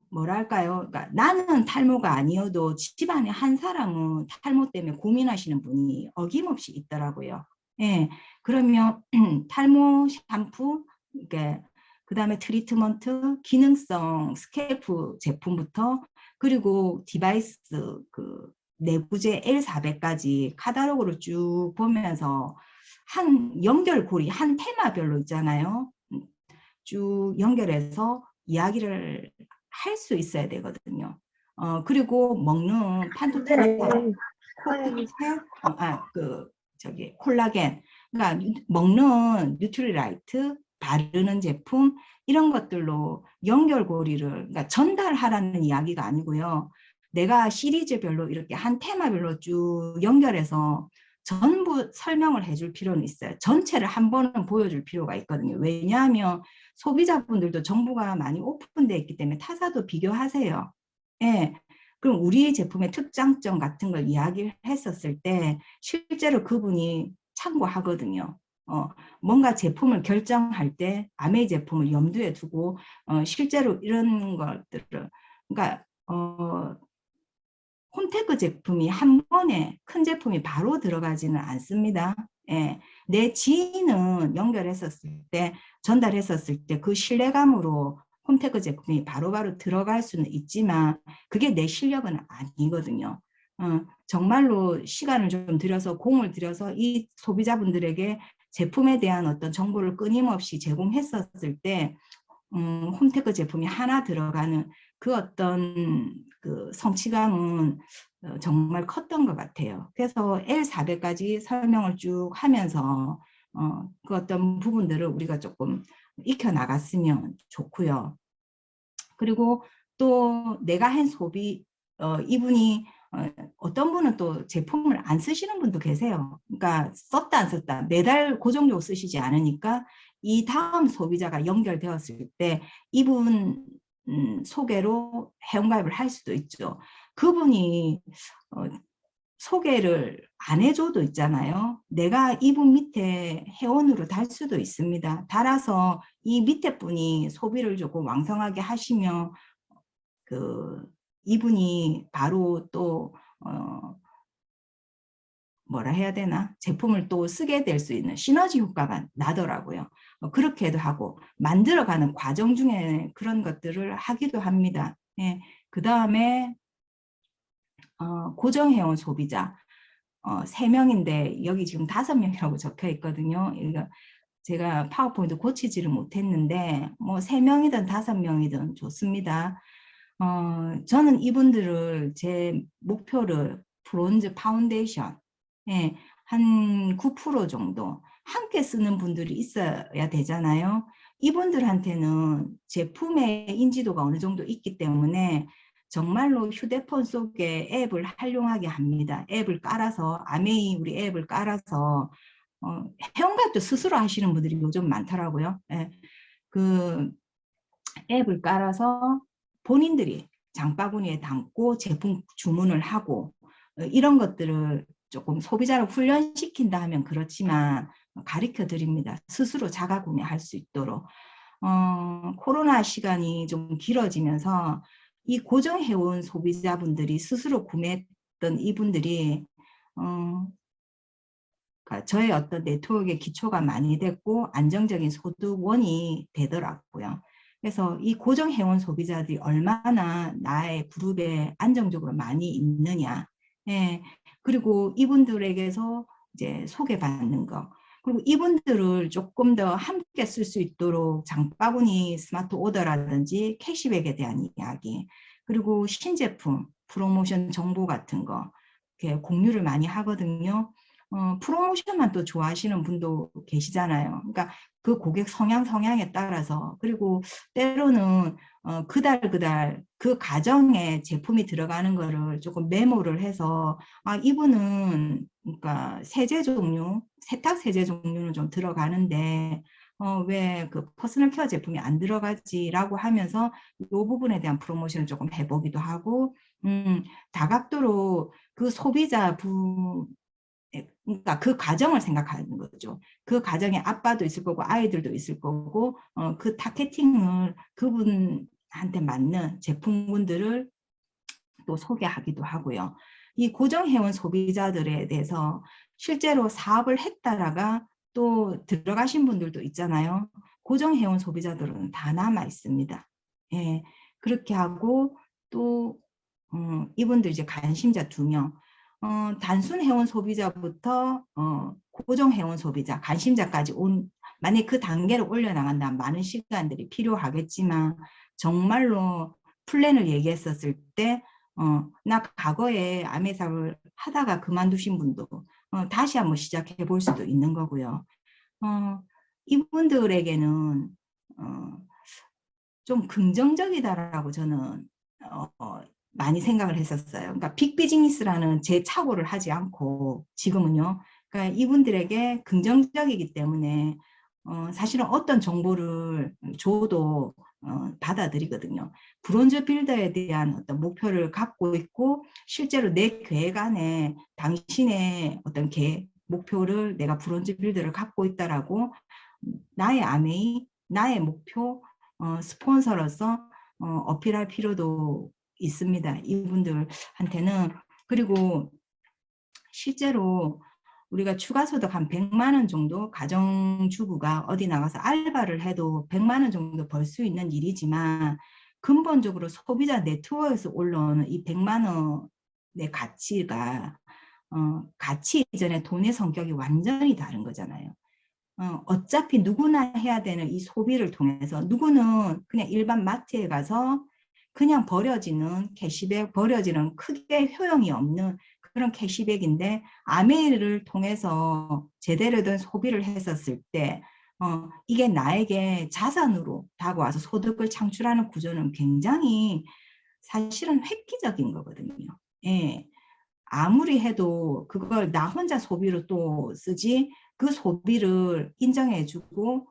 [SPEAKER 4] 뭐랄까요? 그러니까 나는 탈모가 아니어도 집안에 한 사람은 탈모 때문에 고민하시는 분이 어김없이 있더라고요. 예, 그러면 탈모 샴푸, 그 다음에 트리트먼트, 기능성 스캘프 제품부터 그리고 디바이스 그 내부재 L400까지 카탈로그를 쭉 보면서 한 연결고리, 한 테마별로 있잖아요. 쭉 연결해서 이야기를 할 수 있어야 되거든요. 그리고 먹는 판토테놀, 콜라겐, 그러니까 먹는 뉴트리라이트, 바르는 제품 이런 것들로 연결고리를 그러니까 전달하라는 이야기가 아니고요. 내가 시리즈별로 이렇게 한 테마별로 쭉 연결해서 전부 설명을 해줄 필요는 있어요. 전체를 한 번은 보여줄 필요가 있거든요. 왜냐하면 소비자분들도 정보가 많이 오픈되어 있기 때문에 타사도 비교하세요. 예. 그럼 우리 제품의 특장점 같은 걸 이야기를 했었을 때 실제로 그분이 참고하거든요. 뭔가 제품을 결정할 때 아메이 제품을 염두에 두고 실제로 이런 것들을 그러니까 홈테크 제품이 한 번에 큰 제품이 바로 들어가지는 않습니다. 예. 내 지인은 연결했었을 때 전달했었을 때 그 신뢰감으로 홈테크 제품이 바로바로 들어갈 수는 있지만 그게 내 실력은 아니거든요. 정말로 시간을 좀 들여서 공을 들여서 이 소비자분들에게 제품에 대한 어떤 정보를 끊임없이 제공했었을 때 홈테크 제품이 하나 들어가는 그 어떤 그 성취감은 정말 컸던 것 같아요. 그래서 L400까지 설명을 쭉 하면서 그 어떤 부분들을 우리가 조금 익혀나갔으면 좋고요. 그리고 또 내가 한 소비, 이분이 어떤 분은 또 제품을 안 쓰시는 분도 계세요. 그러니까 썼다 안 썼다 매달 고정적으로 쓰시지 않으니까 이 다음 소비자가 연결되었을 때 이분 소개로 회원가입을 할 수도 있죠. 그분이 소개를 안 해줘도 있잖아요. 내가 이분 밑에 회원으로 달 수도 있습니다. 달아서 이 밑에 분이 소비를 조금 왕성하게 하시면 이분이 바로 또 뭐라 해야 되나? 제품을 또 쓰게 될 수 있는 시너지 효과가 나더라고요. 그렇게도 하고 만들어가는 과정 중에 그런 것들을 하기도 합니다. 예. 그 다음에 고정회원 소비자 3명인데 여기 지금 5명이라고 적혀 있거든요. 이거 제가 파워포인트 고치지를 못했는데 뭐 3명이든 5명이든 좋습니다. 저는 이분들을 제 목표를 브론즈 파운데이션, 예, 한 9% 정도 함께 쓰는 분들이 있어야 되잖아요. 이분들한테는 제품의 인지도가 어느 정도 있기 때문에 정말로 휴대폰 속에 앱을 활용하게 합니다. 앱을 깔아서, 아메이 우리 앱을 깔아서 회원가입도 스스로 하시는 분들이 요즘 많더라고요. 예, 그 앱을 깔아서 본인들이 장바구니에 담고 제품 주문을 하고 이런 것들을 조금 소비자를 훈련시킨다 하면 그렇지만 가르쳐 드립니다. 스스로 자가 구매할 수 있도록. 코로나 시간이 좀 길어지면서 이 고정해온 소비자분들이 스스로 구매했던 이분들이 그러니까 저의 어떤 네트워크의 기초가 많이 됐고 안정적인 소득원이 되더라고요. 그래서 이 고정해온 소비자들이 얼마나 나의 그룹에 안정적으로 많이 있느냐. 예. 그리고 이분들에게서 이제 소개받는 거. 그리고 이분들을 조금 더 함께 쓸 수 있도록 장바구니 스마트 오더라든지 캐시백에 대한 이야기. 그리고 신제품, 프로모션 정보 같은 거 이렇게 공유를 많이 하거든요. 프로모션만 또 좋아하시는 분도 계시잖아요. 그러니까 그 고객 성향에 따라서 그리고 때로는 그달 그 가정에 제품이 들어가는 거를 조금 메모를 해서 아 이분은 그러니까 세제 종류, 세탁 세제 종류는 좀 들어가는데 왜 그 퍼스널 케어 제품이 안 들어가지라고 하면서 이 부분에 대한 프로모션을 조금 해보기도 하고 다각도로 그 소비자 그러니까 그 가정을 생각하는 거죠. 그 가정에 아빠도 있을 거고 아이들도 있을 거고 그 타겟팅을 그분한테 맞는 제품군들을 또 소개하기도 하고요. 이 고정회원 소비자들에 대해서 실제로 사업을 했다라가 또 들어가신 분들도 있잖아요. 고정회원 소비자들은 다 남아 있습니다. 예, 그렇게 하고 또 이분들 이제 관심자 2명. 단순 회원 소비자부터 고정 회원 소비자, 관심자까지 만약 그 단계를 올려나간다면 많은 시간들이 필요하겠지만 정말로 플랜을 얘기했었을 때 나 과거에 암의 사업을 하다가 그만두신 분도 다시 한번 시작해 볼 수도 있는 거고요. 이분들에게는 좀 긍정적이다라고 저는 많이 생각을 했었어요. 그러니까 빅 비즈니스라는 제 착오를 하지 않고 지금은요. 그러니까 이분들에게 긍정적이기 때문에 사실은 어떤 정보를 줘도 받아들이거든요. 브론즈 빌더에 대한 어떤 목표를 갖고 있고 실제로 내 계획 안에 당신의 어떤 계획, 목표를 내가 브론즈 빌더를 갖고 있다라고 나의 아메이, 나의 목표, 스폰서로서 어필할 필요도 있습니다. 이분들한테는. 그리고 실제로 우리가 추가소득 한 100만 원 정도 가정주부가 어디 나가서 알바를 해도 100만 원 정도 벌 수 있는 일이지만 근본적으로 소비자 네트워크에서 올라오는 이 100만 원의 가치가 가치 이전에 돈의 성격이 완전히 다른 거잖아요. 어차피 누구나 해야 되는 이 소비를 통해서 누구는 그냥 일반 마트에 가서 그냥 버려지는 캐시백, 버려지는 크게 효용이 없는 그런 캐시백인데 아메이를 통해서 제대로 된 소비를 했었을 때 이게 나에게 자산으로 다가와서 소득을 창출하는 구조는 굉장히 사실은 획기적인 거거든요. 예. 아무리 해도 그걸 나 혼자 소비로 또 쓰지 그 소비를 인정해주고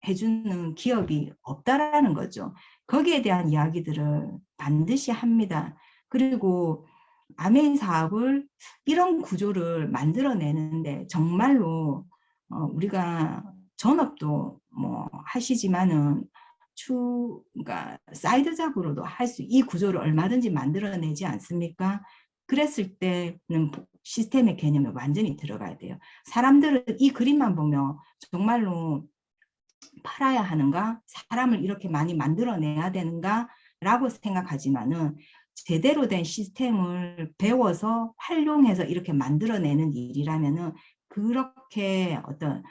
[SPEAKER 4] 해주는 기업이 없다라는 거죠. 거기에 대한 이야기들을 반드시 합니다. 그리고 아메인 사업을 이런 구조를 만들어내는데 정말로 우리가 전업도 뭐 하시지만은 그러니까 사이드 잡으로도 할 수 이 구조를 얼마든지 만들어내지 않습니까? 그랬을 때는 시스템의 개념에 완전히 들어가야 돼요. 사람들은 이 그림만 보면 정말로 팔아야 하는가? 사람을 이렇게 많이 만들어내야 되는가? 라고 생각하지만은 제대로 된 시스템을 배워서 활용해서 이렇게 만들어내는 일이라면은 그렇게 어떤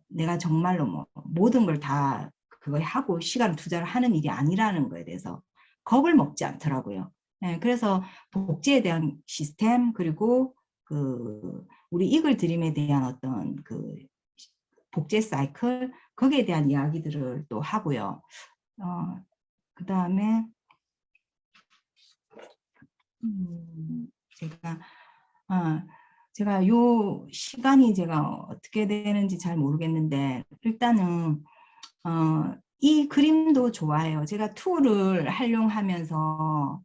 [SPEAKER 4] 내가 정말로 뭐 모든 걸 다 그거 하고 시간 투자를 하는 일이 아니라는 거에 대해서 겁을 먹지 않더라고요. 예, 그래서 복지에 대한 시스템 그리고 우리 이글 드림에 대한 어떤 복제 사이클 거기에 대한 이야기들을 또 하고요. 그다음에 제가 제가 요 시간이 제가 어떻게 되는지 잘 모르겠는데 일단은 이 그림도 좋아해요. 제가 툴을 활용하면서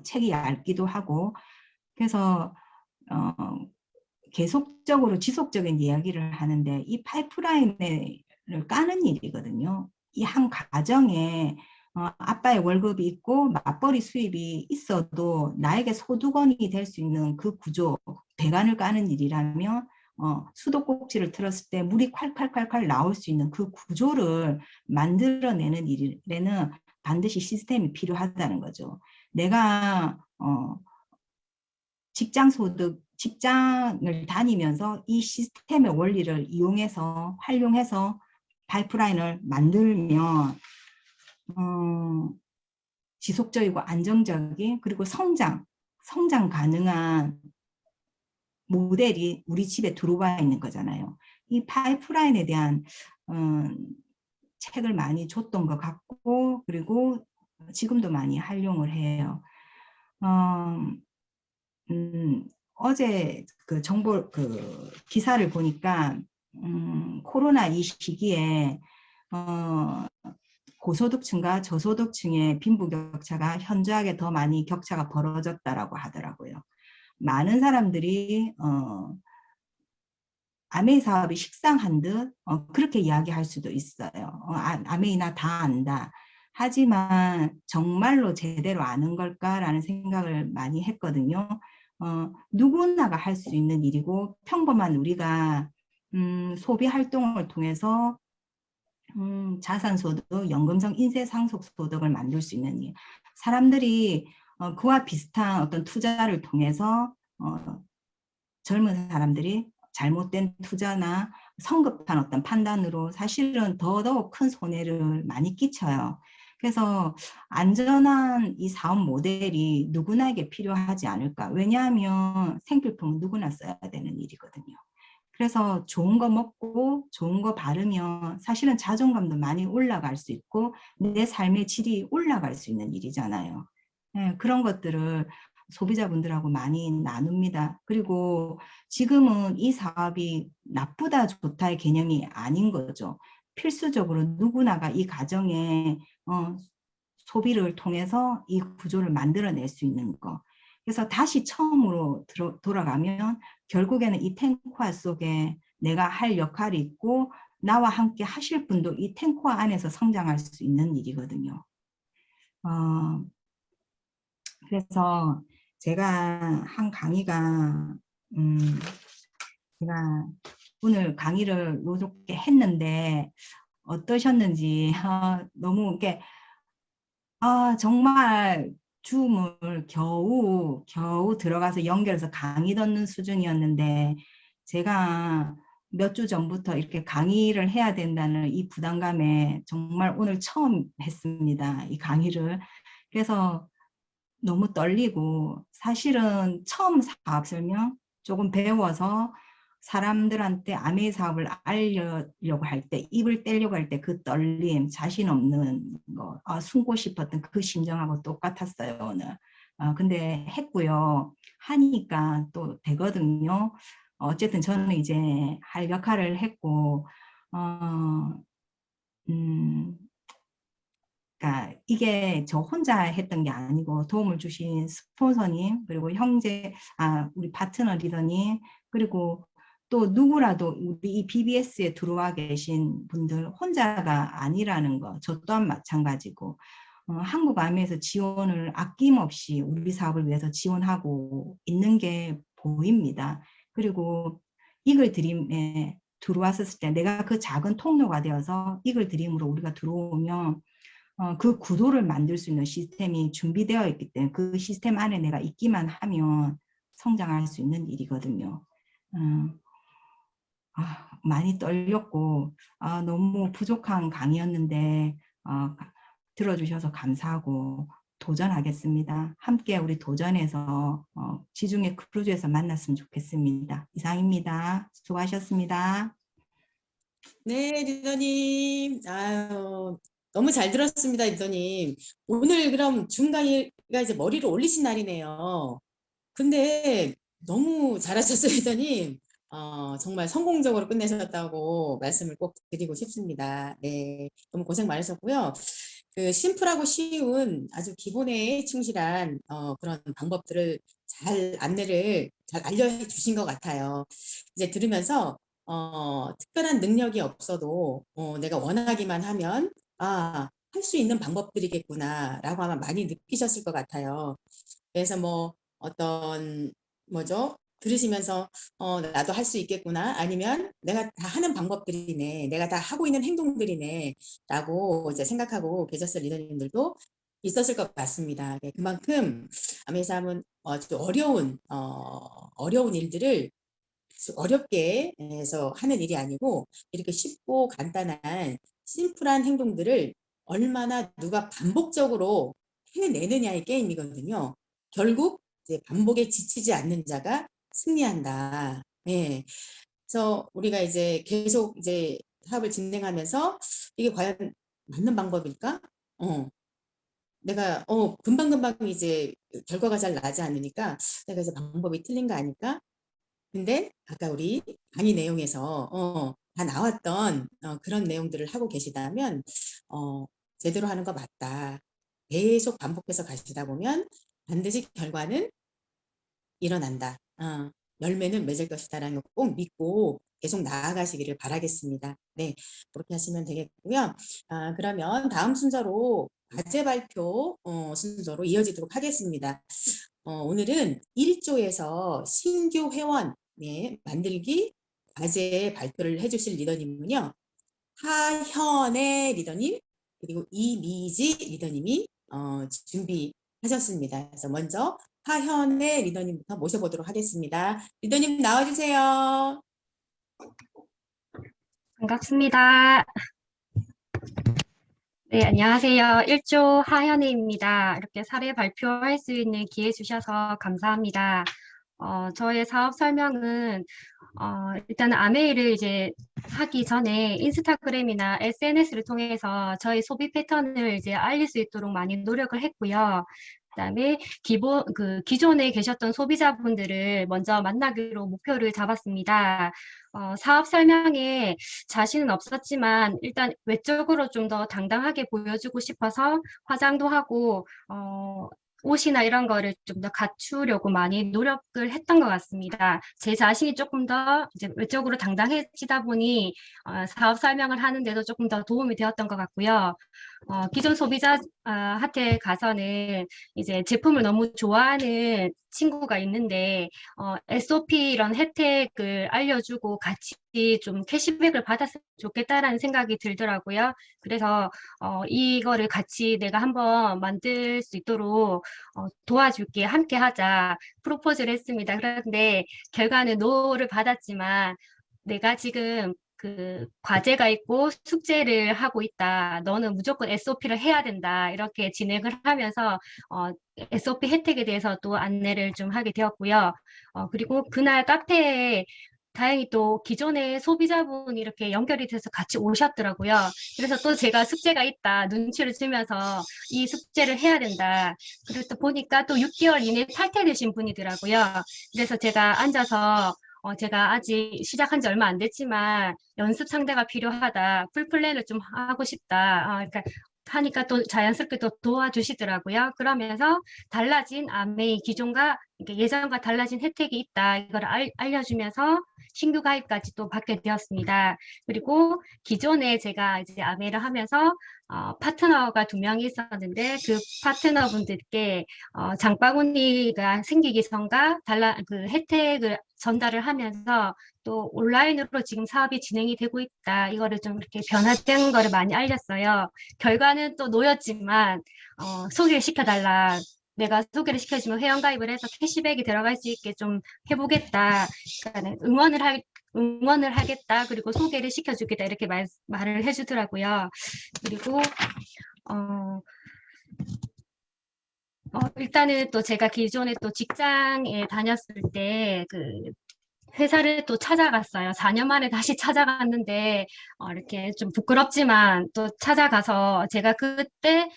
[SPEAKER 4] 책이 얇기도 하고 그래서 계속적으로 지속적인 이야기를 하는데 이 파이프라인을 까는 일이거든요. 이 한 가정에 아빠의 월급이 있고 맞벌이 수입이 있어도 나에게 소득원이 될 수 있는 그 구조, 배관을 까는 일이라면 수도꼭지를 틀었을 때 물이 콸콸콸콸 나올 수 있는 그 구조를 만들어내는 일에는 반드시 시스템이 필요하다는 거죠. 내가 직장을 다니면서 이 시스템의 원리를 이용해서 활용해서 파이프라인을 만들면 지속적이고 안정적인 그리고 성장 가능한 모델이 우리 집에 들어와 있는 거잖아요. 이 파이프라인에 대한 책을 많이 줬던 것 같고 그리고 지금도 많이 활용을 해요. 어제 기사를 보니까 코로나 이 시기에 고소득층과 저소득층의 빈부격차가 현저하게 더 많이 격차가 벌어졌다라고 하더라고요. 많은 사람들이 아메이 사업이 식상한 듯 그렇게 이야기할 수도 있어요. 아메이나 다 안다. 하지만 정말로 제대로 아는 걸까라는 생각을 많이 했거든요. 누구나가 할 수 있는 일이고 평범한 우리가 소비 활동을 통해서 자산소득, 연금성 인세상속소득을 만들 수 있는 일. 사람들이 그와 비슷한 어떤 투자를 통해서 젊은 사람들이 잘못된 투자나 성급한 어떤 판단으로 사실은 더더욱 큰 손해를 많이 끼쳐요. 그래서 안전한 이 사업 모델이 누구나에게 필요하지 않을까. 왜냐하면 생필품은 누구나 써야 되는 일이거든요. 그래서 좋은 거 먹고 좋은 거 바르면 사실은 자존감도 많이 올라갈 수 있고 내 삶의 질이 올라갈 수 있는 일이잖아요. 네, 그런 것들을 소비자분들하고 많이 나눕니다. 그리고 지금은 이 사업이 나쁘다 좋다의 개념이 아닌 거죠. 필수적으로 누구나가 이 가정에 소비를 통해서 이 구조를 만들어낼 수 있는 거. 그래서 다시 처음으로 돌아가면 결국에는 이 탱크화 속에 내가 할 역할이 있고 나와 함께 하실 분도 이 탱크화 안에서 성장할 수 있는 일이거든요. 그래서 제가 한 강의가 제가 오늘 강의를 요렇게 했는데 어떠셨는지 너무 이렇게 정말 줌을 겨우 들어가서 연결해서 강의 듣는 수준이었는데 제가 몇 주 전부터 이렇게 강의를 해야 된다는 이 부담감에 정말 오늘 처음 했습니다. 이 강의를. 그래서 너무 떨리고 사실은 처음 사업 설명 조금 배워서 사람들한테 아메이 사업을 알려고 할 때 입을 떼려고 할 때 그 떨림 자신 없는 거 숨고 싶었던 그 심정하고 똑같았어요 오늘. 근데 했고요. 하니까 또 되거든요. 어쨌든 저는 이제 할 역할을 했고 그러니까 이게 저 혼자 했던 게 아니고 도움을 주신 스폰서님 그리고 형제 우리 파트너 리더님 그리고 또 누구라도 우리 이 BBS에 들어와 계신 분들 혼자가 아니라는 거 저 또한 마찬가지고 한국아메에서 지원을 아낌없이 우리 사업을 위해서 지원하고 있는 게 보입니다. 그리고 이글 드림에 들어왔을 때 내가 그 작은 통로가 되어서 이글 드림으로 우리가 들어오면 그 구도를 만들 수 있는 시스템이 준비되어 있기 때문에 그 시스템 안에 내가 있기만 하면 성장할 수 있는 일이거든요. 많이 떨렸고 너무 부족한 강의였는데 들어주셔서 감사하고 도전하겠습니다. 함께 우리 도전해서 지중해 크루즈에서 만났으면 좋겠습니다. 이상입니다. 수고하셨습니다.
[SPEAKER 1] 네, 리더님. 아유, 너무 잘 들었습니다, 리더님. 오늘 그럼 중강이가 이제 머리를 올리신 날이네요. 근데 너무 잘하셨어요, 리더님. 정말 성공적으로 끝내셨다고 말씀을 꼭 드리고 싶습니다. 네, 너무 고생 많으셨고요. 그 심플하고 쉬운 아주 기본에 충실한 그런 방법들을 안내를 잘 알려주신 것 같아요. 이제 들으면서 특별한 능력이 없어도 내가 원하기만 하면 할 수 있는 방법들이겠구나라고 아마 많이 느끼셨을 것 같아요. 그래서 뭐 어떤 뭐죠? 들으시면서 나도 할 수 있겠구나 아니면 내가 다 하는 방법들이네 내가 다 하고 있는 행동들이네 라고 이제 생각하고 계셨을 리더님들도 있었을 것 같습니다. 네, 그만큼 아메이사함은 아주 어려운 일들을 아주 어렵게 해서 하는 일이 아니고 이렇게 쉽고 간단한 심플한 행동들을 얼마나 누가 반복적으로 해내느냐의 게임이거든요. 결국 이제 반복에 지치지 않는 자가 승리한다. 예. 그래서 우리가 이제 계속 이제 사업을 진행하면서 이게 과연 맞는 방법일까? 내가 금방금방 이제 결과가 잘 나지 않으니까 내가 이제 방법이 틀린 거 아닐까? 근데 아까 우리 강의 내용에서 다 나왔던 그런 내용들을 하고 계시다면 제대로 하는 거 맞다. 계속 반복해서 가시다 보면 반드시 결과는 일어난다. 열매는 맺을 것이다라는 거 꼭 믿고 계속 나아가시기를 바라겠습니다. 네, 그렇게 하시면 되겠고요. 그러면 다음 순서로 과제 발표 순서로 이어지도록 하겠습니다. 오늘은 1조에서 신규 회원 만들기 과제 발표를 해주실 리더님은요. 하현의 리더님 그리고 이미지 리더님이 준비하셨습니다. 그래서 먼저 하현의 리더님부터 모셔보도록 하겠습니다. 리더님 나와주세요.
[SPEAKER 5] 반갑습니다. 네, 안녕하세요. 1조 하현혜입니다. 이렇게 사례 발표할 수 있는 기회 주셔서 감사합니다. 저의 사업 설명은 일단 아메이를 이제 하기 전에 인스타그램이나 SNS를 통해서 저희 소비 패턴을 이제 알릴 수 있도록 많이 노력을 했고요. 그다음에 기존에 계셨던 소비자분들을 먼저 만나기로 목표를 잡았습니다. 사업 설명에 자신은 없었지만 일단 외적으로 좀 더 당당하게 보여주고 싶어서 화장도 하고 옷이나 이런 거를 좀 더 갖추려고 많이 노력을 했던 것 같습니다. 제 자신이 조금 더 이제 외적으로 당당해지다 보니 사업 설명을 하는데도 조금 더 도움이 되었던 것 같고요. 기존 소비자한테 가서는 이제 제품을 너무 좋아하는 친구가 있는데 SOP 이런 혜택을 알려주고 같이 좀 캐시백을 받았으면 좋겠다라는 생각이 들더라고요. 그래서 이거를 같이 내가 한번 만들 수 있도록 도와줄게, 함께 하자 프로포즈를 했습니다. 그런데 결과는 노를 받았지만 내가 지금 그 과제가 있고 숙제를 하고 있다. 너는 무조건 SOP를 해야 된다. 이렇게 진행을 하면서 SOP 혜택에 대해서 또 안내를 좀 하게 되었고요. 그리고 그날 카페에 다행히 또 기존의 소비자분이 이렇게 연결이 돼서 같이 오셨더라고요. 그래서 또 제가 숙제가 있다. 눈치를 주면서 이 숙제를 해야 된다. 그래서 보니까 또 6개월 이내에 탈퇴되신 분이더라고요. 그래서 제가 앉아서 제가 아직 시작한 지 얼마 안 됐지만 연습 상대가 필요하다. 풀플랜을 좀 하고 싶다. 그러니까 하니까 또 자연스럽게 또 도와주시더라고요. 그러면서 달라진 아메이 기존과 예전과 달라진 혜택이 있다. 이걸 알려주면서 신규 가입까지 또 받게 되었습니다. 그리고 기존에 제가 이제 아메이를 하면서 파트너가 2명이 있었는데 그 파트너분들께 장바구니가 생기기 전과 그 혜택을 전달을 하면서 또 온라인으로 지금 사업이 진행이 되고 있다. 이거를 좀 이렇게 변화된 거를 많이 알렸어요. 결과는 또 놓였지만 소개를 시켜달라. 내가 소개를 시켜주면 회원가입을 해서 캐시백이 들어갈 수 있게 좀 해보겠다. 그러니까 응원을 하겠다. 그리고 소개를 시켜주겠다. 이렇게 말을 해주더라고요. 그리고 일단은 또 제가 기존에 또 직장에 다녔을 때 회사를 또 찾아갔어요. 4년 만에 다시 찾아갔는데, 이렇게 좀 부끄럽지만 또 찾아가서 제가 그때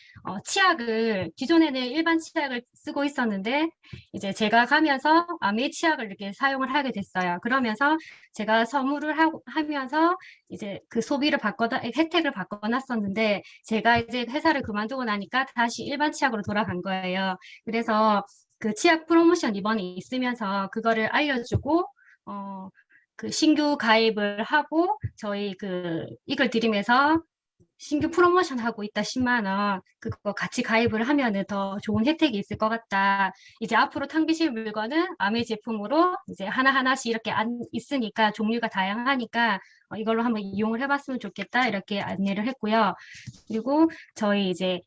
[SPEAKER 5] 기존에는 일반 치약을 쓰고 있었는데, 이제 제가 가면서 아메 치약을 이렇게 사용을 하게 됐어요. 그러면서 제가 선물을 하면서 이제 그 혜택을 바꿔놨었는데, 제가 이제 회사를 그만두고 나니까 다시 일반 치약으로 돌아간 거예요. 그래서 그 치약 프로모션 이번에 있으면서 그거를 알려주고, 신규 가입을 하고 저희 이걸 드리면서 신규 프로모션 하고 있다 10만 원 그거 같이 가입을 하면은 더 좋은 혜택이 있을 것 같다. 이제 앞으로 탕비실 물건은 아메 제품으로 이제 하나하나씩 이렇게 있으니까 종류가 다양하니까 이걸로 한번 이용을 해봤으면 좋겠다 이렇게 안내를 했고요. 그리고 저희 이제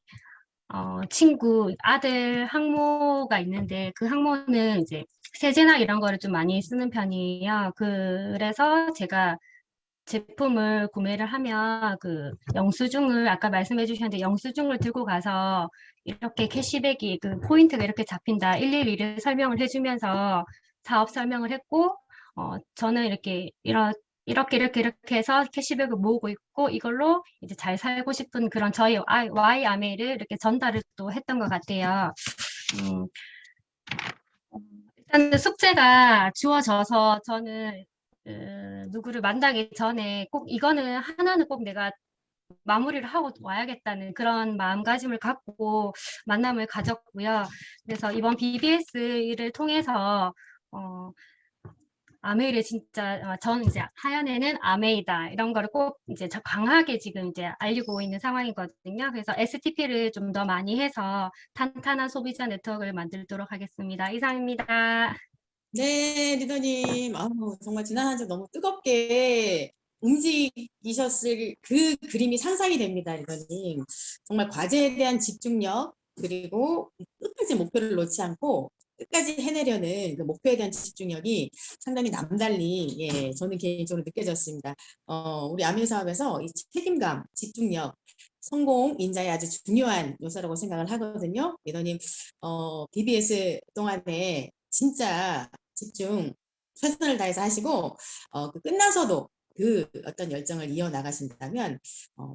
[SPEAKER 5] 친구 아들 학모가 있는데 그 학모는 이제 세제나 이런 거를 좀 많이 쓰는 편이에요. 그래서 제가 제품을 구매를 하면 영수증을 아까 말씀해 주셨는데 영수증을 들고 가서 이렇게 캐시백이 포인트가 이렇게 잡힌다. 일일이 설명을 해주면서 사업 설명을 했고 저는 이렇게 해서 캐시백을 모으고 있고 이걸로 이제 잘 살고 싶은 그런 저희 Y 아메이를 이렇게 전달을 또 했던 것 같아요. 음, 일단 숙제가 주어져서 저는 누구를 만나기 전에 꼭 이거는 하나는 꼭 내가 마무리를 하고 와야겠다는 그런 마음가짐을 갖고 만남을 가졌고요. 그래서 이번 BBS를 통해서 아메이를 진짜 저는 이제 하얀에는 아메이다 이런 거를 꼭 이제 강하게 지금 이제 알리고 있는 상황이거든요. 그래서 STP를 좀 더 많이 해서 탄탄한 소비자 네트워크를 만들도록 하겠습니다. 이상입니다.
[SPEAKER 1] 네, 리더님. 정말 지난 한 주 너무 뜨겁게 움직이셨을 그 그림이 상상이 됩니다, 리더님. 정말 과제에 대한 집중력, 그리고 끝까지 목표를 놓지 않고 끝까지 해내려는 그 목표에 대한 집중력이 상당히 남달리, 예, 저는 개인적으로 느껴졌습니다. 우리 아미 사업에서 이 책임감, 집중력, 성공 인자에 아주 중요한 요소라고 생각을 하거든요. 리더님, BBS 동안에 진짜 집중 최선을 다해서 하시고 끝나서도 그 어떤 열정을 이어나가신다면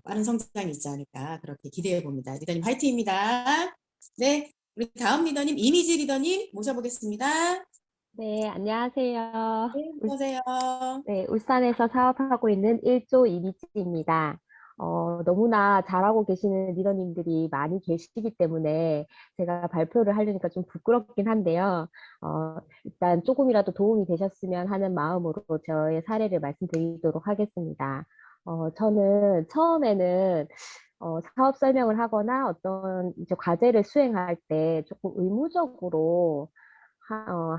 [SPEAKER 1] 빠른 성장이 있지 않을까 그렇게 기대해 봅니다. 리더님 화이팅입니다. 네, 우리 다음 리더님 이미지 리더님 모셔보겠습니다.
[SPEAKER 6] 네, 안녕하세요.
[SPEAKER 1] 네, 어서오세요.
[SPEAKER 6] 네, 울산에서 사업하고 있는 1조 이미지입니다. 너무나 잘하고 계시는 리더님들이 많이 계시기 때문에 제가 발표를 하려니까 좀 부끄럽긴 한데요. 일단 조금이라도 도움이 되셨으면 하는 마음으로 저의 사례를 말씀드리도록 하겠습니다. 저는 처음에는 사업 설명을 하거나 어떤 이제 과제를 수행할 때 조금 의무적으로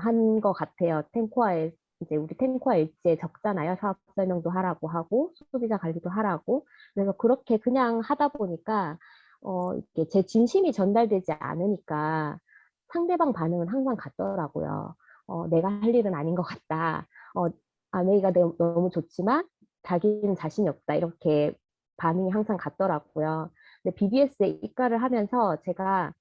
[SPEAKER 6] 한 것 같아요. 이제 우리 탱코아 일지에 적잖아요. 사업 설명도 하라고 하고, 소비자 관리도 하라고. 그래서 그렇게 그냥 하다 보니까, 이렇게 제 진심이 전달되지 않으니까 상대방 반응은 항상 같더라고요. 내가 할 일은 아닌 것 같다. 아메이가 너무 좋지만 자기는 자신이 없다. 이렇게 반응이 항상 같더라고요. 근데 BBS에 입가를 하면서 제가,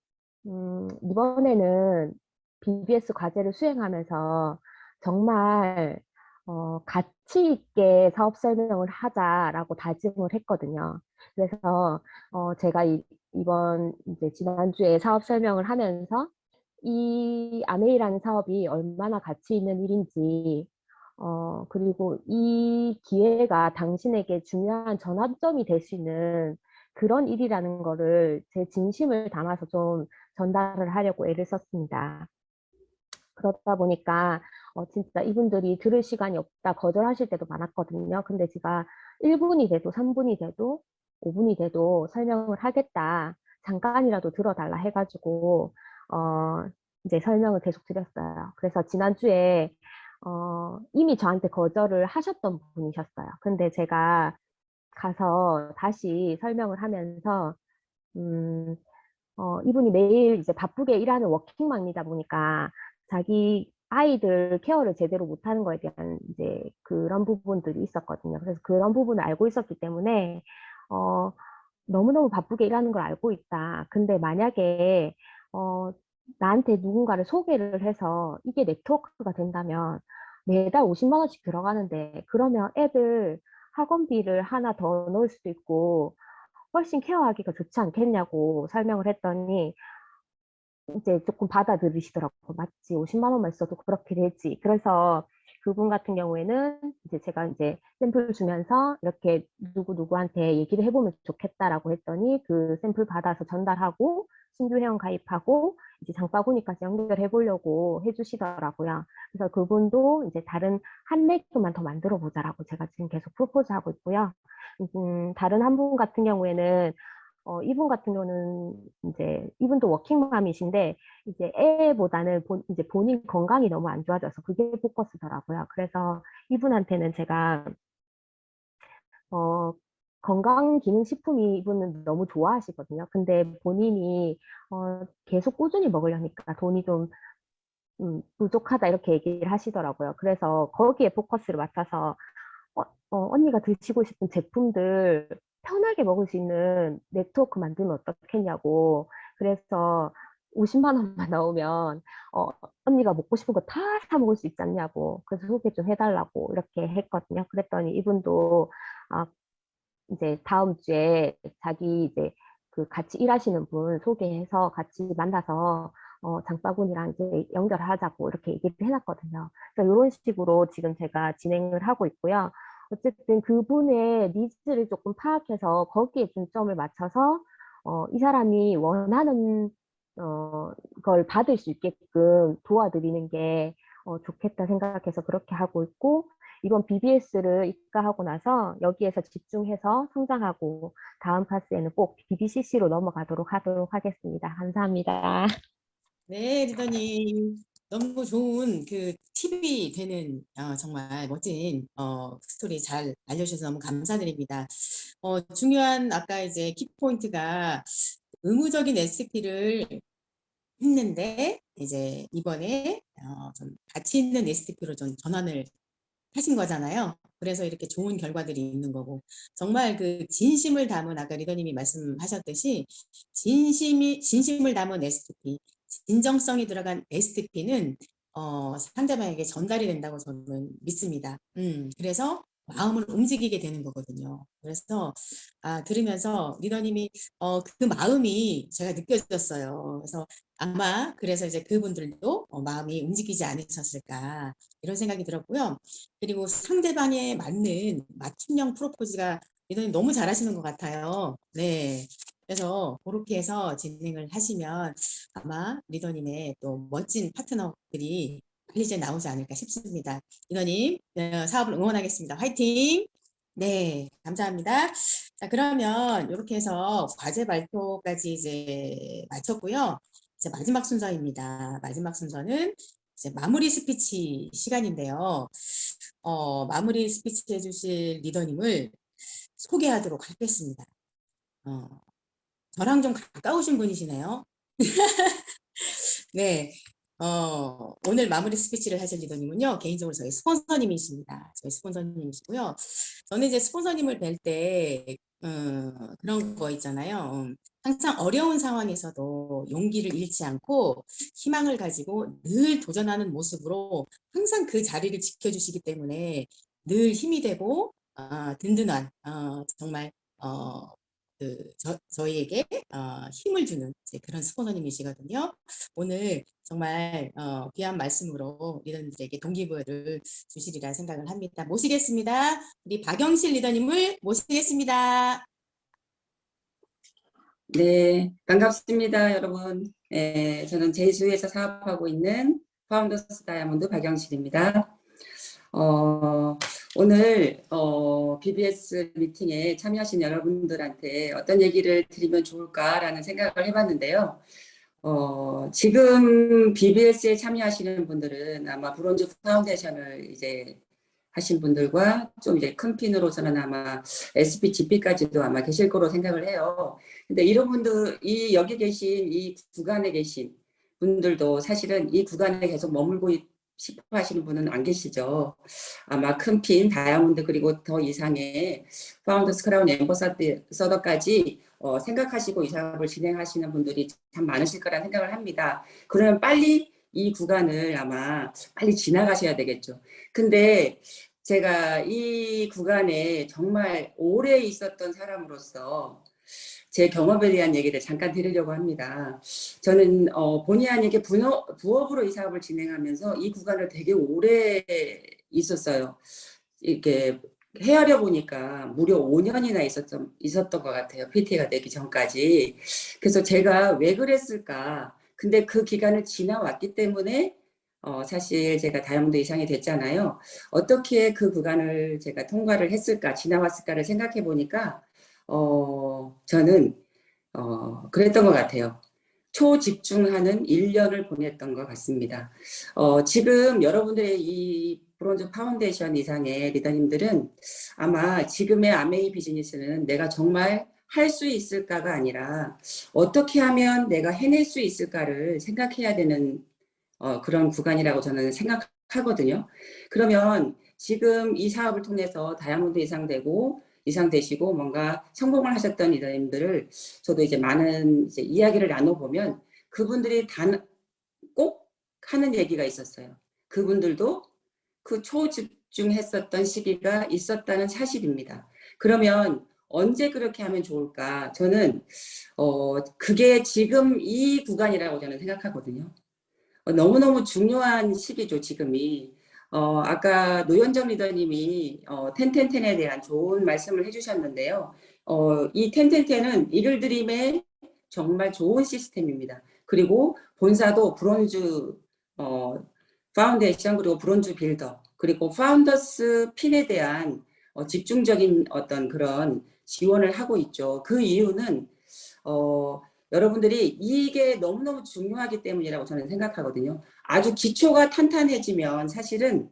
[SPEAKER 6] 이번에는 BBS 과제를 수행하면서 정말 가치 있게 사업 설명을 하자라고 다짐을 했거든요. 그래서 제가 이번 이제 지난주에 사업 설명을 하면서 이 아메이라는 사업이 얼마나 가치 있는 일인지 그리고 이 기회가 당신에게 중요한 전환점이 될 수 있는 그런 일이라는 거를 제 진심을 담아서 좀 전달을 하려고 애를 썼습니다. 그러다 보니까 진짜 이분들이 들을 시간이 없다 거절하실 때도 많았거든요. 근데 제가 1분이 돼도 3분이 돼도 5분이 돼도 설명을 하겠다. 잠깐이라도 들어달라 해가지고 이제 설명을 계속 드렸어요. 그래서 지난주에 이미 저한테 거절을 하셨던 분이셨어요. 근데 제가 가서 다시 설명을 하면서 이분이 매일 이제 바쁘게 일하는 워킹맘이다 보니까 자기 아이들 케어를 제대로 못하는 거에 대한 이제 그런 부분들이 있었거든요. 그래서 그런 부분을 알고 있었기 때문에 너무너무 바쁘게 일하는 걸 알고 있다. 근데 만약에 나한테 누군가를 소개를 해서 이게 네트워크가 된다면 매달 50만 원씩 들어가는데 그러면 애들 학원비를 하나 더 넣을 수도 있고 훨씬 케어하기가 좋지 않겠냐고 설명을 했더니 이제 조금 받아들이시더라고. 맞지. 50만 원만 써도 그렇게 되지. 그래서 그분 같은 경우에는 이제 제가 이제 샘플 주면서 이렇게 누구누구한테 얘기를 해보면 좋겠다라고 했더니 그 샘플 받아서 전달하고 신규 회원 가입하고 이제 장바구니까지 연결해 보려고 해주시더라고요. 그래서 그분도 이제 다른 한 레그만 더 만들어 보자라고 제가 지금 계속 프로포즈 하고 있고요. 다른 한 분 같은 경우에는 이분 같은 경우는 이제 이분도 워킹맘이신데 이제 애보다는 이제 본인 건강이 너무 안 좋아져서 그게 포커스더라고요. 그래서 이분한테는 제가 건강기능식품이 이분은 너무 좋아하시거든요. 근데 본인이 계속 꾸준히 먹으려니까 돈이 좀 부족하다 이렇게 얘기를 하시더라고요. 그래서 거기에 포커스를 맞춰서 언니가 드시고 싶은 제품들 편하게 먹을 수 있는 네트워크 만들면 어떻겠냐고. 그래서 50만 원만 나오면 언니가 먹고 싶은 거 다 사 먹을 수 있지 않냐고. 그래서 소개 좀 해달라고 이렇게 했거든요. 그랬더니 이분도 아, 이제 다음 주에 자기 이제 그 같이 일하시는 분 소개해서 같이 만나서 장바구니랑 이제 연결하자고 이렇게 얘기를 해놨거든요. 그래서 이런 식으로 지금 제가 진행을 하고 있고요. 어쨌든 그분의 니즈를 조금 파악해서 거기에 중점을 맞춰서 이 사람이 원하는 걸 받을 수 있게끔 도와드리는 게 좋겠다 생각해서 그렇게 하고 있고 이번 BBS를 입가하고 나서 여기에서 집중해서 성장하고 다음 파스에는 꼭 BBCC로 넘어가도록 하겠습니다. 감사합니다.
[SPEAKER 1] 네, 리더님. 너무 좋은 그 팁이 되는 정말 멋진 스토리 잘 알려주셔서 너무 감사드립니다. 중요한 아까 이제 키포인트가 의무적인 STP를 했는데 이제 이번에 좀 가치 있는 STP로 좀 전환을 하신 거잖아요. 그래서 이렇게 좋은 결과들이 있는 거고 정말 그 진심을 담은 아까 리더님이 말씀하셨듯이 진심을 담은 STP, 진정성이 들어간 STP는 상대방에게 전달이 된다고 저는 믿습니다. 그래서 마음을 움직이게 되는 거거든요. 그래서 들으면서 리더님이 그 마음이 제가 느껴졌어요. 그래서 아마 그래서 이제 그분들도 마음이 움직이지 않으셨을까 이런 생각이 들었고요. 그리고 상대방에 맞는 맞춤형 프로포즈가 리더님 너무 잘하시는 것 같아요. 네. 그래서 그렇게 해서 진행을 하시면 아마 리더님의 또 멋진 파트너들이 빨리 이제 나오지 않을까 싶습니다. 리더님 사업을 응원하겠습니다. 화이팅! 네, 감사합니다. 자, 그러면 이렇게 해서 과제 발표까지 이제 마쳤고요. 이제 마지막 순서입니다. 마지막 순서는 이제 마무리 스피치 시간인데요. 마무리 스피치 해주실 리더님을 소개하도록 하겠습니다. 저랑 좀 가까우신 분이시네요. 네. 오늘 마무리 스피치를 하실 리더님은요, 개인적으로 저희 스폰서님이십니다. 저희 스폰서님이시고요. 저는 이제 스폰서님을 뵐 때, 그런 거 있잖아요. 항상 어려운 상황에서도 용기를 잃지 않고 희망을 가지고 늘 도전하는 모습으로 항상 그 자리를 지켜주시기 때문에 늘 힘이 되고, 든든한, 정말, 저희에게 힘을 주는 그런 스폰서님이시거든요. 오늘 정말 귀한 말씀으로 리더님들에게 동기부여를 주시리라 생각을 합니다. 모시겠습니다. 우리 박영실 리더님을 모시겠습니다.
[SPEAKER 7] 네, 반갑습니다, 여러분. 저는 제주에서 사업하고 있는 파운더스 다이아몬드 박영실입니다. 오늘 BBS 미팅에 참여하신 여러분들한테 어떤 얘기를 드리면 좋을까라는 생각을 해봤는데요. 지금 BBS에 참여하시는 분들은 아마 브론즈 파운데이션을 이제 하신 분들과 좀 이제 큰 핀으로서는 아마 SP, GP까지도 아마 계실 거로 생각을 해요. 근데 이런 분들, 여기 계신 이 구간에 계신 분들도 사실은 이 구간에 계속 머물고 싶어 하시는 분은 안 계시죠. 아마 큰 핀, 다이아몬드 그리고 더 이상의 파운더스 크라운 앰버서더까지 생각하시고 이 사업을 진행하시는 분들이 참 많으실 거라 생각을 합니다. 그러면 빨리 이 구간을 아마 빨리 지나가셔야 되겠죠. 근데 제가 이 구간에 정말 오래 있었던 사람으로서 제 경험에 대한 얘기를 잠깐 드리려고 합니다. 저는 본의 아니게 부업으로 이 사업을 진행하면서 이 구간을 되게 오래 있었어요. 이렇게 헤아려 보니까 무려 5년이나 있었던 것 같아요. PT가 되기 전까지. 그래서 제가 왜 그랬을까? 근데 그 기간을 지나왔기 때문에 사실 제가 다이아몬드 이상이 됐잖아요. 어떻게 그 구간을 제가 통과를 했을까, 지나왔을까를 생각해 보니까 저는 그랬던 것 같아요. 초집중하는 1년을 보냈던 것 같습니다. 지금 여러분들의 이 브론즈 파운데이션 이상의 리더님들은 아마 지금의 아메이 비즈니스는 내가 정말 할 수 있을까가 아니라 어떻게 하면 내가 해낼 수 있을까를 생각해야 되는 그런 구간이라고 저는 생각하거든요. 그러면 지금 이 사업을 통해서 다이아몬드 이상 되시고 뭔가 성공을 하셨던 리더님들을 저도 이제 많은 이제 이야기를 나눠보면 그분들이 꼭 하는 얘기가 있었어요. 그분들도 그 초집중했었던 시기가 있었다는 사실입니다. 그러면 언제 그렇게 하면 좋을까? 저는 그게 지금 이 구간이라고 저는 생각하거든요. 너무너무 중요한 시기죠, 지금이. 아까 노현정 리더님이 텐텐텐에 대한 좋은 말씀을 해주셨는데요. 이 텐텐텐은 이글드림의 정말 좋은 시스템입니다. 그리고 본사도 브론즈 파운데이션 그리고 브론즈 빌더 그리고 파운더스 핀에 대한 집중적인 어떤 그런 지원을 하고 있죠. 그 이유는 여러분들이 이게 너무너무 중요하기 때문이라고 저는 생각하거든요. 아주 기초가 탄탄해지면 사실은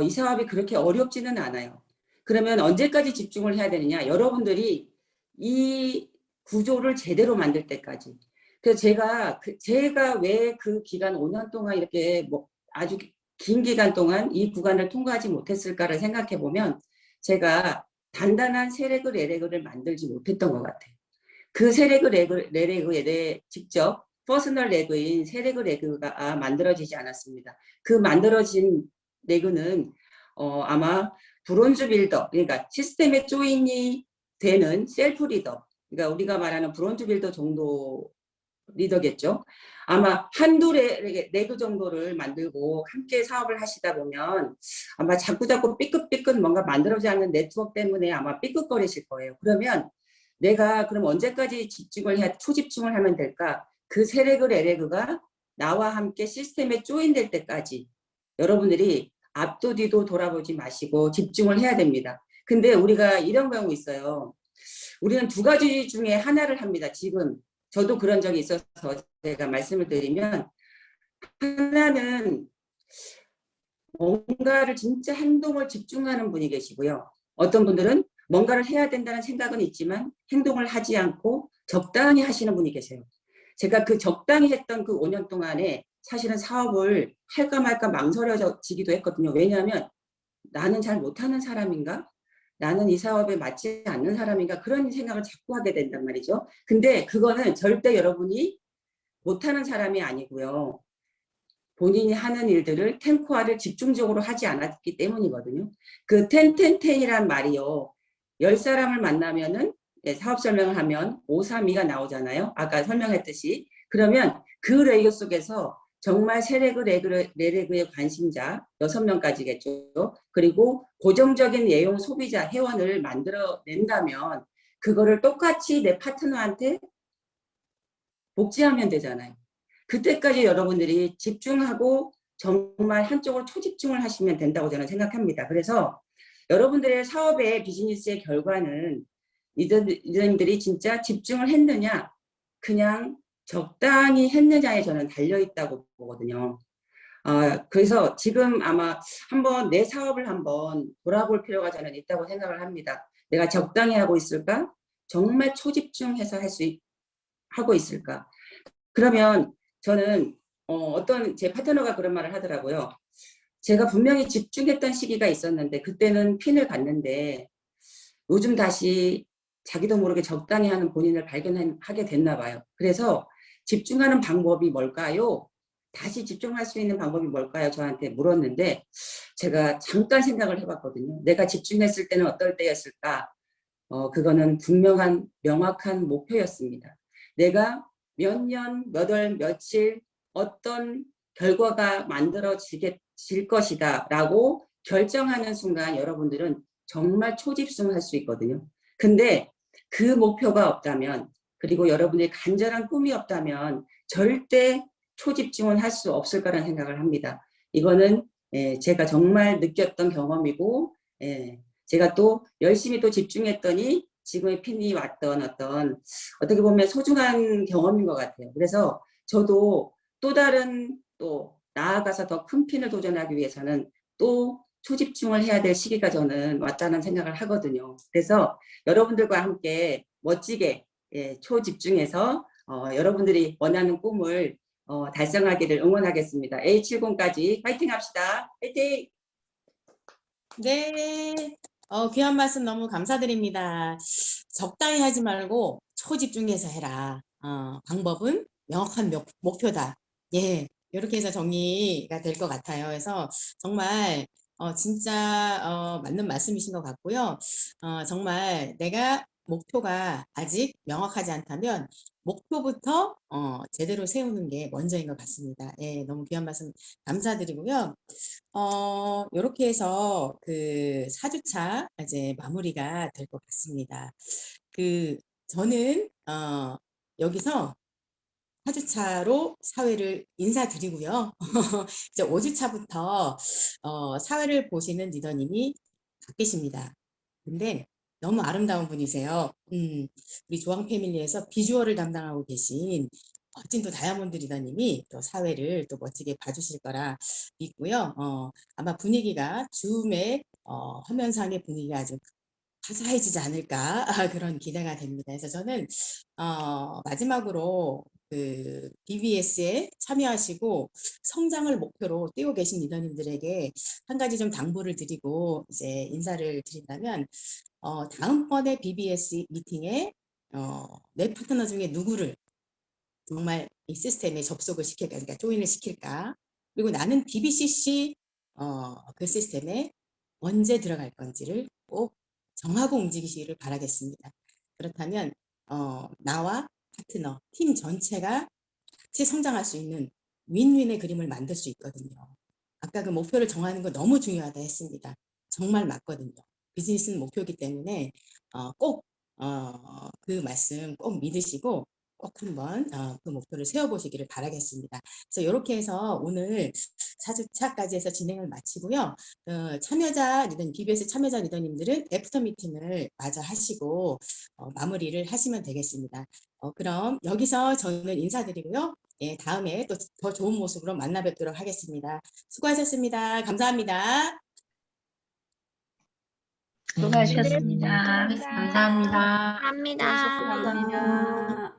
[SPEAKER 7] 이 사업이 그렇게 어렵지는 않아요. 그러면 언제까지 집중을 해야 되느냐? 여러분들이 이 구조를 제대로 만들 때까지. 그래서 제가 왜 그 기간 5년 동안 이렇게 뭐 아주 긴 기간 동안 이 구간을 통과하지 못했을까를 생각해 보면 제가 단단한 세레그 레레그를 만들지 못했던 것 같아요. 그 세레그 레레그에 직접 퍼스널 레그인 세레그 레그가 만들어지지 않았습니다. 그 만들어진 레그는 아마 브론즈 빌더, 그러니까 시스템에 조인이 되는 셀프 리더, 그러니까 우리가 말하는 브론즈 빌더 정도 리더겠죠. 아마 한두 레그 정도를 만들고 함께 사업을 하시다 보면 아마 자꾸 삐끗삐끗 뭔가 만들어지지 않는 네트워크 때문에 아마 삐끗거리실 거예요. 그러면 내가 그럼 언제까지 초집중을 하면 될까? 그 세레그 레레그가 나와 함께 시스템에 조인될 때까지 여러분들이 앞도 뒤도 돌아보지 마시고 집중을 해야 됩니다. 근데 우리가 이런 경우 있어요. 우리는 두 가지 중에 하나를 합니다. 지금 저도 그런 적이 있어서 제가 말씀을 드리면 하나는 뭔가를 진짜 행동을 집중하는 분이 계시고요. 어떤 분들은 뭔가를 해야 된다는 생각은 있지만 행동을 하지 않고 적당히 하시는 분이 계세요. 제가 그 적당히 했던 그 5년 동안에 사실은 사업을 할까 말까 망설여지기도 했거든요. 왜냐하면 나는 잘 못하는 사람인가? 나는 이 사업에 맞지 않는 사람인가? 그런 생각을 자꾸 하게 된단 말이죠. 근데 그거는 절대 여러분이 못하는 사람이 아니고요. 본인이 하는 일들을 탱커화를 집중적으로 하지 않았기 때문이거든요. 그 텐텐텐이란 말이요. 10사람을 만나면은 사업 설명을 하면 532가 나오잖아요. 아까 설명했듯이. 그러면 그 레이어 속에서 정말 세레그 레레그의 관심자 6명까지겠죠. 그리고 고정적인 예용 소비자 회원을 만들어낸다면 그거를 똑같이 내 파트너한테 복제하면 되잖아요. 그때까지 여러분들이 집중하고 정말 한쪽으로 초집중을 하시면 된다고 저는 생각합니다. 그래서 여러분들의 사업의 비즈니스의 결과는 리더님들이 진짜 집중을 했느냐 그냥 적당히 했느냐에 저는 달려있다고 보거든요. 그래서 지금 아마 한번 내 사업을 한번 돌아볼 필요가 저는 있다고 생각을 합니다. 내가 적당히 하고 있을까? 정말 초집중해서 하고 있을까? 그러면 저는 어떤 제 파트너가 그런 말을 하더라고요. 제가 분명히 집중했던 시기가 있었는데 그때는 핀을 갔는데 요즘 다시 자기도 모르게 적당히 하는 본인을 발견하게 됐나 봐요. 그래서 집중하는 방법이 뭘까요? 다시 집중할 수 있는 방법이 뭘까요? 저한테 물었는데 제가 잠깐 생각을 해봤거든요. 내가 집중했을 때는 어떨 때였을까? 그거는 분명한 명확한 목표였습니다. 내가 몇 년, 몇 월, 며칠 어떤 결과가 만들어질 것이다 라고 결정하는 순간 여러분들은 정말 초집중할 수 있거든요. 근데 그 목표가 없다면 그리고 여러분의 간절한 꿈이 없다면 절대 초집중은 할 수 없을 거라는 생각을 합니다. 이거는 제가 정말 느꼈던 경험이고 제가 또 열심히 또 집중했더니 지금의 핀이 왔던 어떻게 보면 소중한 경험인 것 같아요. 그래서 저도 또 다른 또 나아가서 더 큰 핀을 도전하기 위해서는 또 초집중을 해야 될 시기가 저는 왔다는 생각을 하거든요. 그래서 여러분들과 함께 멋지게 초집중해서 여러분들이 원하는 꿈을 달성하기를 응원하겠습니다. A70까지 파이팅 합시다. 파이팅!
[SPEAKER 1] 네. 귀한 말씀 너무 감사드립니다. 적당히 하지 말고 초집중해서 해라. 방법은 명확한 목표다. 예. 이렇게 해서 정리가 될 것 같아요. 그래서 정말 진짜 맞는 말씀이신 것 같고요. 정말 내가 목표가 아직 명확하지 않다면 목표부터 제대로 세우는 게 먼저인 것 같습니다. 예, 너무 귀한 말씀 감사드리고요. 요렇게 해서 그 4주차 이제 마무리가 될 것 같습니다. 저는 여기서 4주차로 사회를 인사드리고요. 이제 5주차부터 사회를 보시는 리더님이 바뀌십니다. 근데 너무 아름다운 분이세요. 우리 조항 패밀리에서 비주얼을 담당하고 계신 멋진 또 다이아몬드 리더님이 또 사회를 또 멋지게 봐주실 거라 믿고요. 아마 분위기가 줌의 화면상의 분위기가 아주 화사해지지 않을까 그런 기대가 됩니다. 그래서 저는 마지막으로 그 BBS에 참여하시고 성장을 목표로 뛰고 계신 리더님들에게 한 가지 좀 당부를 드리고 이제 인사를 드린다면 다음번에 BBS 미팅에 내 파트너 중에 누구를 정말 이 시스템에 접속을 시킬까, 그러니까 조인을 시킬까, 그리고 나는 BBCC 그 시스템에 언제 들어갈 건지를 꼭 정하고 움직이시기를 바라겠습니다. 그렇다면 나와 파트너, 팀 전체가 같이 성장할 수 있는 윈윈의 그림을 만들 수 있거든요. 아까 그 목표를 정하는 거 너무 중요하다 했습니다. 정말 맞거든요. 비즈니스는 목표이기 때문에 꼭 그 말씀 꼭 믿으시고 꼭 한번 그 목표를 세워보시기를 바라겠습니다. 그래서 이렇게 해서 오늘 4주차까지 해서 진행을 마치고요. 참여자 리더님, BBS 참여자 리더님들은 애프터 미팅을 마저 하시고 마무리를 하시면 되겠습니다. 그럼 여기서 저는 인사드리고요. 예, 다음에 또 더 좋은 모습으로 만나 뵙도록 하겠습니다. 수고하셨습니다. 감사합니다.
[SPEAKER 8] 수고하셨습니다.
[SPEAKER 6] 감사합니다.
[SPEAKER 8] 감사합니다.
[SPEAKER 6] 감사합니다.
[SPEAKER 3] 감사합니다.